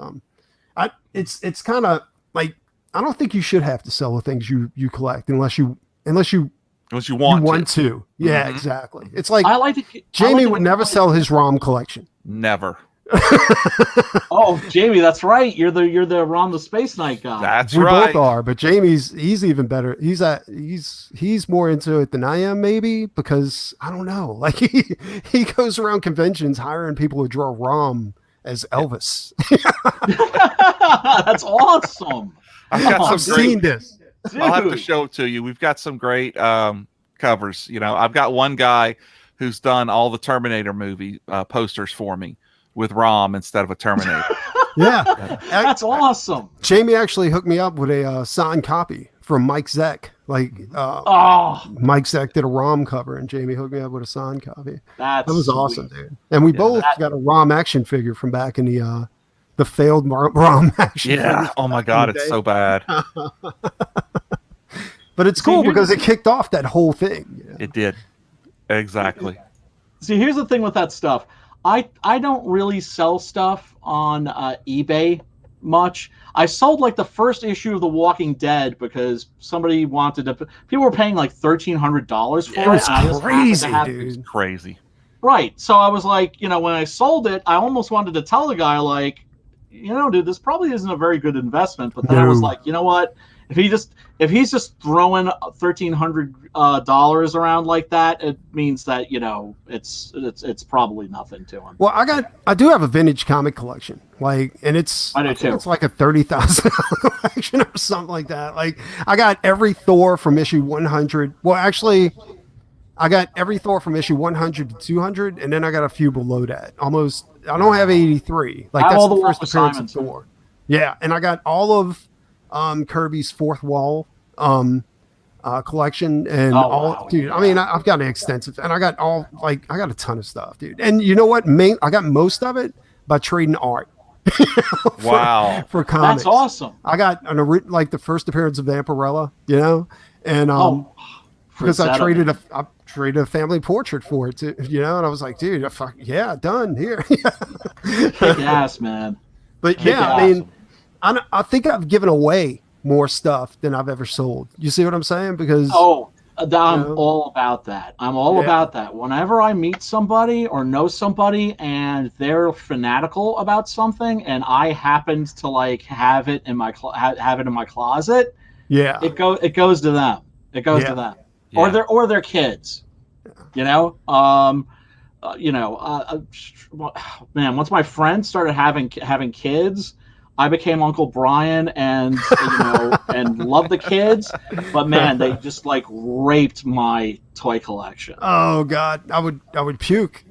it's kind of like, I don't think you should have to sell the things you collect unless you want to. Yeah, exactly. It's like Jamie would never sell his ROM collection. Never. Oh, Jamie, that's right. You're the Ron the Space Knight guy. That's We right. both are, but he's even better. He's more into it than I am, maybe, because I don't know. Like he goes around conventions hiring people to draw Rom as Elvis. That's awesome. I've got I've some great. seen this. I'll have to Dude. show it to you. We've got some great covers. You know, I've got one guy who's done all the Terminator movie posters for me with Rom instead of a Terminator. Yeah, That's awesome. Jamie actually hooked me up with a signed copy from Mike Zeck. Like Oh, Mike Zeck did a Rom cover, and Jamie hooked me up with a signed copy. that's That was sweet. awesome, dude. And we both got a Rom action figure from back in the failed Rom action. Yeah. figure Oh my from God, back in the it's day. so bad. But it's cool because it kicked off that whole thing. You know? It did. Exactly. See, here's the thing with that stuff. I don't really sell stuff on eBay much. I sold like the first issue of The Walking Dead because somebody wanted to. People were paying like $1,300 for it. It was and I just happened to crazy, have- dude. Crazy. Right. So I was like, you know, when I sold it, I almost wanted to tell the guy, like, you know, dude, this probably isn't a very good investment. But then I was No. like, you know what? If he's just throwing $1,300 around like that, it means that, you know, it's probably nothing to him. Well, I do have a vintage comic collection, like, and I do think too. it's like a $30,000 collection or something like that. Like, I got every Thor from issue 100. Well, actually, I got every Thor from issue 100 to 200, and then I got a few below that. Almost, I don't have 83. Like, I have that's all the the first Walter appearance of Simons. Thor. Yeah, and I got all of Kirby's Fourth Wall collection, and Oh, all, wow, dude. yeah. I mean, I've got an extensive, and I got I got a ton of stuff, dude. And you know what? I got most of it by trading art. Wow. For comics. That's awesome. I got like the first appearance of Vampirella, you know, and because I traded a family portrait for it too, you know, and I was like, dude, yeah, done here. Kick ass, man. But Kick yeah, ass. I mean, I think I've given away more stuff than I've ever sold. You see what I'm saying? Because I'm know? all about that. I'm all Yeah. about that. Whenever I meet somebody or know somebody and they're fanatical about something, and I happened to like have it in my closet, yeah, it goes to them. It goes to them, Yeah. or their kids. You know, man. Once my friends started having kids, I became Uncle Brian, and and loved the kids. But man, they just like raped my toy collection. oh god, I would puke.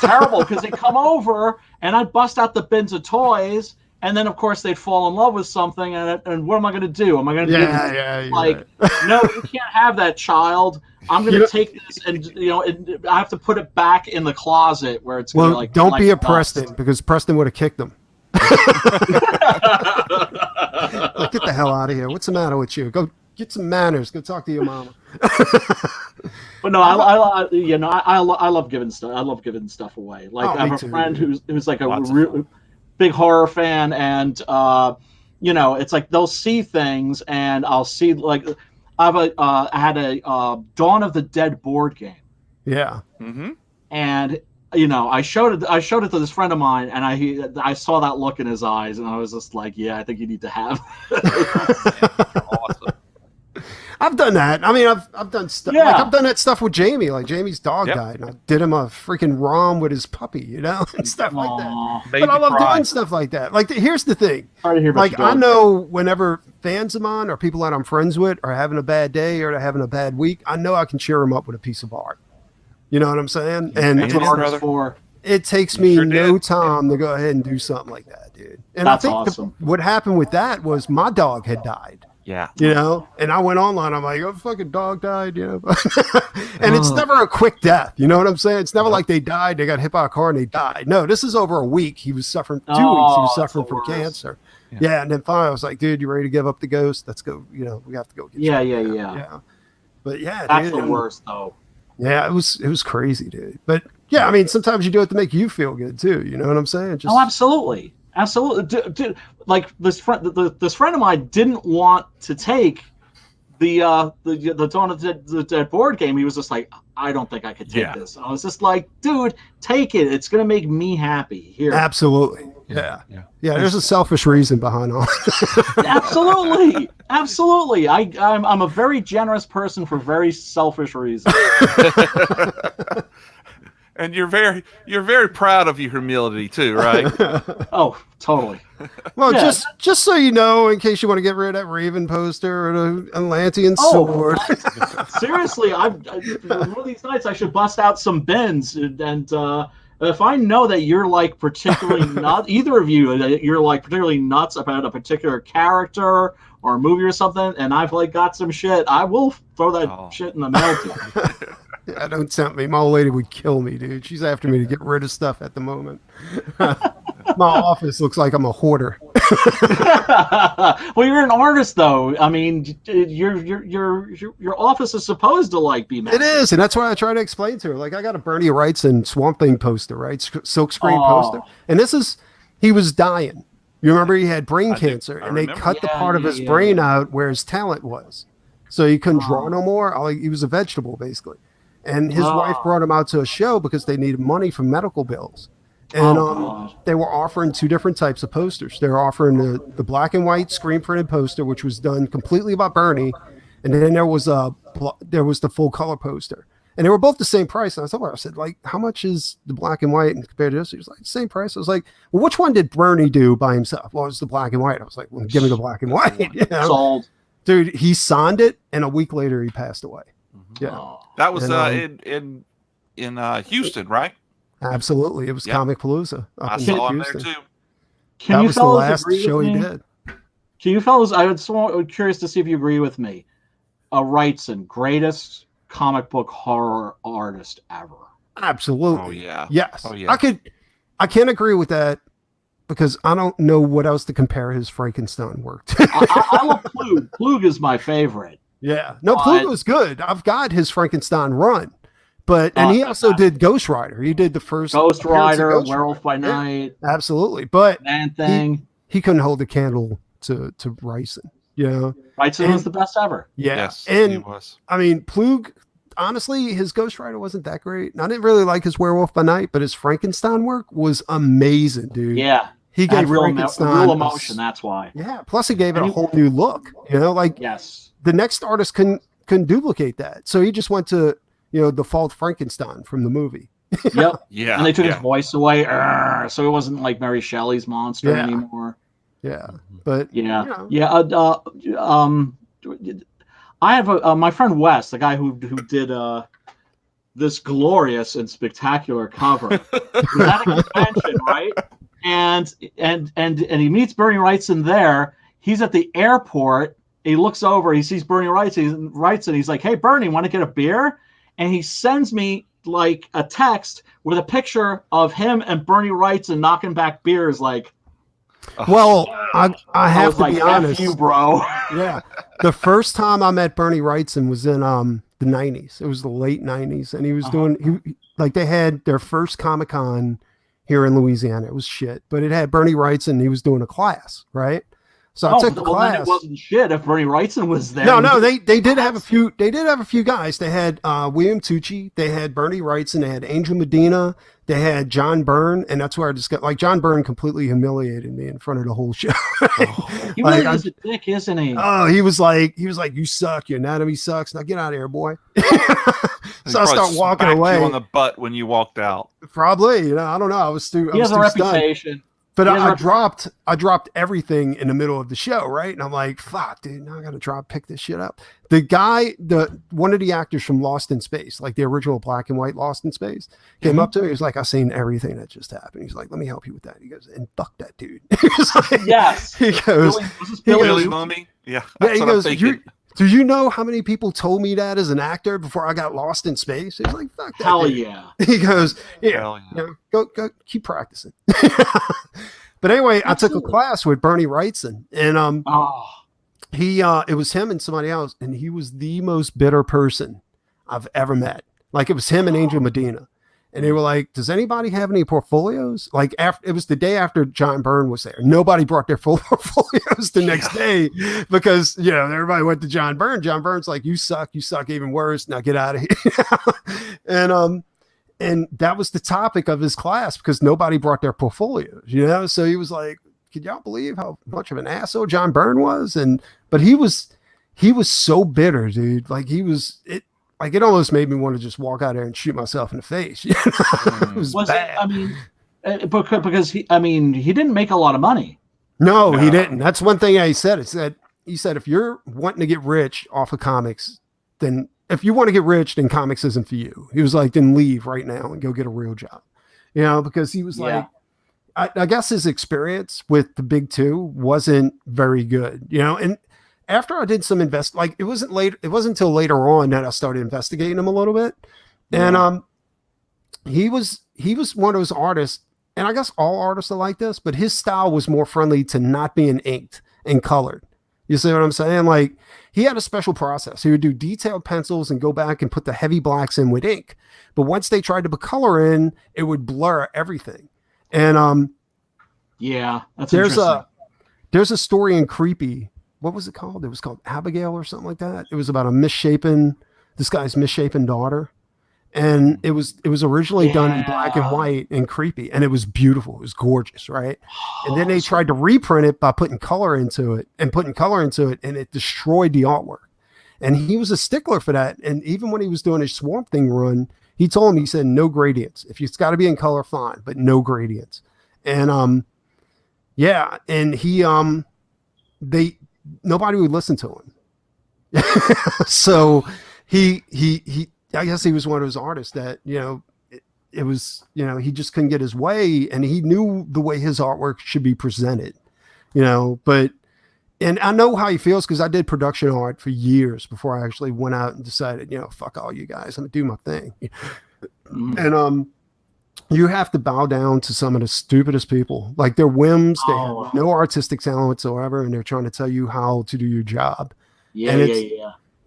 Terrible, because they come over and I'd bust out the bins of toys, and then of course they'd fall in love with something, and what am I going to do? Am I going to Yeah, like, right. no, you can't have that, child. I'm going to take this, and I have to put it back in the closet where it's going Well, to like. don't be a collect dust. Preston, because Preston would have kicked them. Like, get the hell out of here. What's the matter with you? Go get some manners. Go talk to your mama. But no, I love giving stuff. I love giving stuff away. Like, Oh, I have me a too, friend dude. who's like a Lots of real big horror fan, and it's like they'll see things, and I'll see like I had a Dawn of the Dead board game, Yeah. Mm-hmm. and I showed it to this friend of mine, and I saw that look in his eyes, and I was just like, yeah, I think you need to have. Awesome. I've done that. I mean, I've done stuff. Yeah. Like, I've done that stuff with Jamie. Like, Jamie's dog Yep. died, and I did him a freaking ROM with his puppy, and stuff like that. Aw, Made But I me love cry. doing stuff like that. Like, here's the thing. sorry to hear about Like, your I dog. know whenever fans of mine or people that I'm friends with are having a bad day or they're having a bad week, I know I can cheer them up with a piece of art. You know what I'm saying? And That's what Yeah, art brother. is for. it takes You me sure no did. time to go ahead and do something like that, dude. And That's I think awesome. what happened with that was my dog had died. Yeah. You know, and I went online. I'm like, oh, fucking dog died, you know. And it's never a quick death. You know what I'm saying? It's never like they died, they got hit by a car and they died. No, this is over a week. He was suffering 2 weeks. He was that's suffering the from worst. cancer. Yeah. Yeah, and then finally I was like, dude, you ready to give up the ghost? Let's go. You know, we have to go get Yeah, you. yeah. But yeah, That's dude, the worst, though. yeah, it was crazy, dude. But yeah, I mean, sometimes you do it to make you feel good too. You know what I'm saying? Just Oh, absolutely. Dude, like this friend of mine didn't want to take the Dawn of the Dead board game, he was just like, I don't think I could take this. And I was just like, dude, take it. It's gonna make me happy. Here. Absolutely. Yeah. There's a selfish reason behind all. Absolutely. I'm a very generous person for very selfish reasons. And you're very proud of your humility too, right? Oh, totally. Well, just so you know, in case you want to get rid of that Raven poster or the Atlantean sword. Seriously, one of these nights I should bust out some bins and if I know that you're like particularly not either of you, that you're like particularly nuts about a particular character or a movie or something, and I've like got some shit, I will throw that shit in the mail to you. Yeah, don't tempt me. My old lady would kill me, dude. She's after me to get rid of stuff at the moment. My office looks like I'm a hoarder. Well, you're an artist, though. I mean, your office is supposed to like be massive. It is, and that's why I try to explain to her. Like, I got a Bernie Wrightson Swamp Thing poster, right? Silk screen poster, and he was dying. You remember he had brain cancer, and they cut the part of his brain out where his talent was, so he couldn't draw no more. He was a vegetable, basically. And his wife brought him out to a show because they needed money for medical bills. And they were offering two different types of posters. They were offering the black and white screen printed poster, which was done completely by Bernie. And then there was the full color poster. And they were both the same price. And I told her, I said, like, how much is the black and white and compared to this? He was like, same price. I was like, well, which one did Bernie do by himself? Well, it was the black and white. I was like, well, give me the black and white. You know? Sold. Dude, he signed it, and a week later he passed away. Yeah. That was in Houston, right? Absolutely. It was Comic Palooza. I saw him there too. That was the last show he did. Can you fellas, I was curious to see if you agree with me. Wrightson, greatest comic book horror artist ever. Absolutely. Oh, yeah. Yes. Oh, yeah. I can't agree with that because I don't know what else to compare his Frankenstein work to. I love Plug. Plug is my favorite. Yeah. No, Plug was good. I've got his Frankenstein run. And he also did Ghost Rider. He did the first Ghost Rider, Werewolf by Night. Yeah, absolutely. But he couldn't hold a candle to Wrightson. You know? Wrightson was the best ever. Yeah. Yes, and he was. I mean, Plug, honestly, his Ghost Rider wasn't that great. And I didn't really like his Werewolf by Night, but his Frankenstein work was amazing, dude. Yeah. He gave real Frankenstein emotion, that's why. Yeah. Plus he gave it a whole new look. You know, like the next artist couldn't duplicate that. So he just went to default Frankenstein from the movie. Yep. Yeah. And they took his voice away. So it wasn't like Mary Shelley's monster anymore. Yeah. But I have my friend Wes, the guy who did this glorious and spectacular cover. He was at a convention, right? And he meets Bernie Wrightson there. He's at the airport. He looks over. He sees Bernie Wrightson. He's like, "Hey, Bernie, want to get a beer?" And he sends me like a text with a picture of him and Bernie Wrightson knocking back beers. Like, well, I have to be honest, F you, bro. Yeah, the first time I met Bernie Wrightson was in the 90s. It was the late 90s, and he was doing they had their first Comic-Con here in Louisiana. It was shit, but it had Bernie Wrightson. He was doing a class, right? So I took the class. Then it wasn't shit if Bernie Wrightson was there. No, they did have a few. They did have a few guys. They had William Tucci. They had Bernie Wrightson. They had Angel Medina. They had John Byrne, and that's where I just got John Byrne completely humiliated me in front of the whole show. He really is a dick, isn't he? Oh, he was like, you suck. Your anatomy sucks. Now get out of here, boy. So I start walking away. You on the butt when you walked out. Probably, I don't know. I was too. He has a reputation. Stunned. But I dropped everything in the middle of the show, right? And I'm like, fuck, dude, now I gotta pick this shit up. The guy, one of the actors from Lost in Space, like the original black and white Lost in Space, came up to me. He was like, I've seen everything that just happened. He's like, let me help you with that. He goes, and fuck that dude. Yes. He goes, Billy Mummy? Yeah. He goes, do you know how many people told me that as an actor before I got lost in space? He's like, fuck that. Hell dude. yeah. He goes, go keep practicing. But anyway, I took a class with Bernie Wrightson, and it was him and somebody else, and he was the most bitter person I've ever met. Like, it was him and Angel Medina. And they were like, does anybody have any portfolios? Like it was the day after John Byrne was there. Nobody brought their full portfolios the next day because, you know, everybody went to John Byrne. John Byrne's like, you suck even worse. Now get out of here. And that was the topic of his class because nobody brought their portfolios, you know? So he was like, could y'all believe how much of an asshole John Byrne was? But he was so bitter, dude. Like it almost made me want to just walk out there and shoot myself in the face. You know? It was bad. I mean, because he didn't make a lot of money. No, he didn't. That's one thing he said. He said, if you're wanting to get rich off of comics, then if you want to get rich, then comics isn't for you. He was like, then leave right now and go get a real job. You know, because he was like, I guess his experience with the big two wasn't very good, you know, and after I did some it wasn't until later on that I started investigating him a little bit. And he was one of those artists, and I guess all artists are like this, but his style was more friendly to not being inked and colored. You see what I'm saying? Like he had a special process. He would do detailed pencils and go back and put the heavy blacks in with ink. But once they tried to put color in, it would blur everything. And that's interesting. There's a story in Creepy. What was it called? It was called Abigail or something like that. It was about this guy's misshapen daughter. And it was originally done in black and white and Creepy. And it was beautiful. It was gorgeous, right? And then they tried to reprint it by putting color into it. And it destroyed the artwork. And he was a stickler for that. And even when he was doing his Swamp Thing run, he told me, he said, no gradients. If it's got to be in color, fine, but no gradients. And and he nobody would listen to him. So he I guess he was one of those artists that, you know, it was, you know, he just couldn't get his way, and he knew the way his artwork should be presented, you know, and I know how he feels because I did production art for years before I actually went out and decided, you know, fuck all you guys, I'm gonna do my thing. And you have to bow down to some of the stupidest people. Like they're whims, they have no artistic talent whatsoever, and they're trying to tell you how to do your job.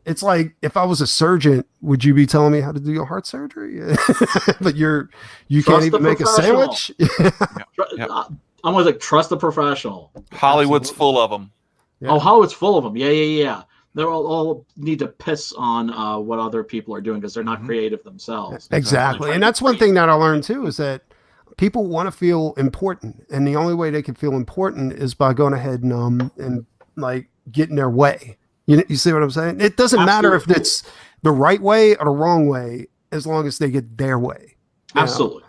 It's like, if I was a surgeon, would you be telling me how to do your heart surgery? But you can't even make a sandwich. I'm always like, trust the professional. Hollywood's full of them. Yeah. Oh, Hollywood's full of them. Yeah. They all need to piss on what other people are doing because they're not creative themselves. Exactly. And that's one thing that I learned too, is that people want to feel important. And the only way they can feel important is by going ahead and like getting their way. You see what I'm saying? It doesn't matter if it's the right way or the wrong way, as long as they get their way. Absolutely.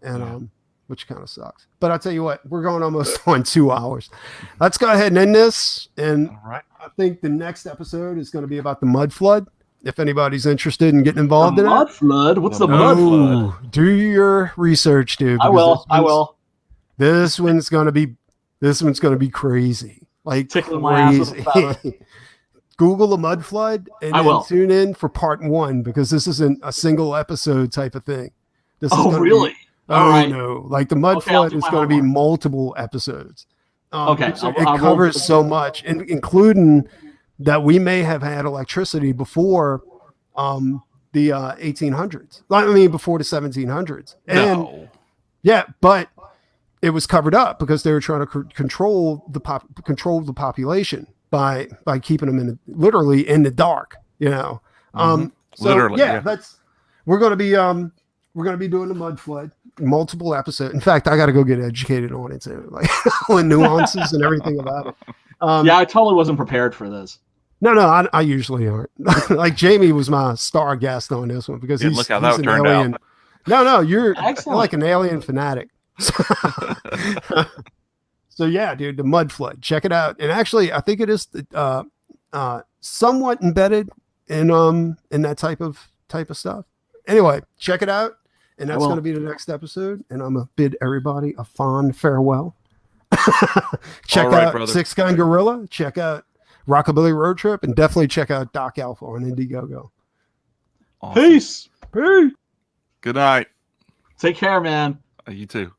And which kind of sucks. But I'll tell you what, we're going almost on 2 hours. Let's go ahead and end this. And I think the next episode is going to be about the mud flood. If anybody's interested in getting involved in it. Mud flood? What's the mud flood? Do your research, dude. I will. This one's going to be crazy. Like tickling my ass with a feather. Google the mud flood and then tune in for part 1, because this isn't a single episode type of thing. This is really? No, like the mud flood is going to be multiple episodes. It covers so much, including that we may have had electricity before the 1800s. I mean, before the 1700s. And but it was covered up because they were trying to control the population by keeping them literally in the dark, you know. Literally, we're going to be doing the mud flood, multiple episodes. In fact, I got to go get educated on it too, like the nuances and everything about it. I totally wasn't prepared for this. No, I usually aren't. Like Jamie was my star guest on this one because look how that turned alien. out. No, you're like an alien fanatic. So yeah, dude, the mud flood. Check it out. And actually, I think it is somewhat embedded in that type of stuff. Anyway, check it out. And that's going to be the next episode. And I'm going to bid everybody a fond farewell. Check out Six Gun Gorilla. Check out Rockabilly Road Trip. And definitely check out Doc Alpha on Indiegogo. Awesome. Peace. Good night. Take care, man. You too.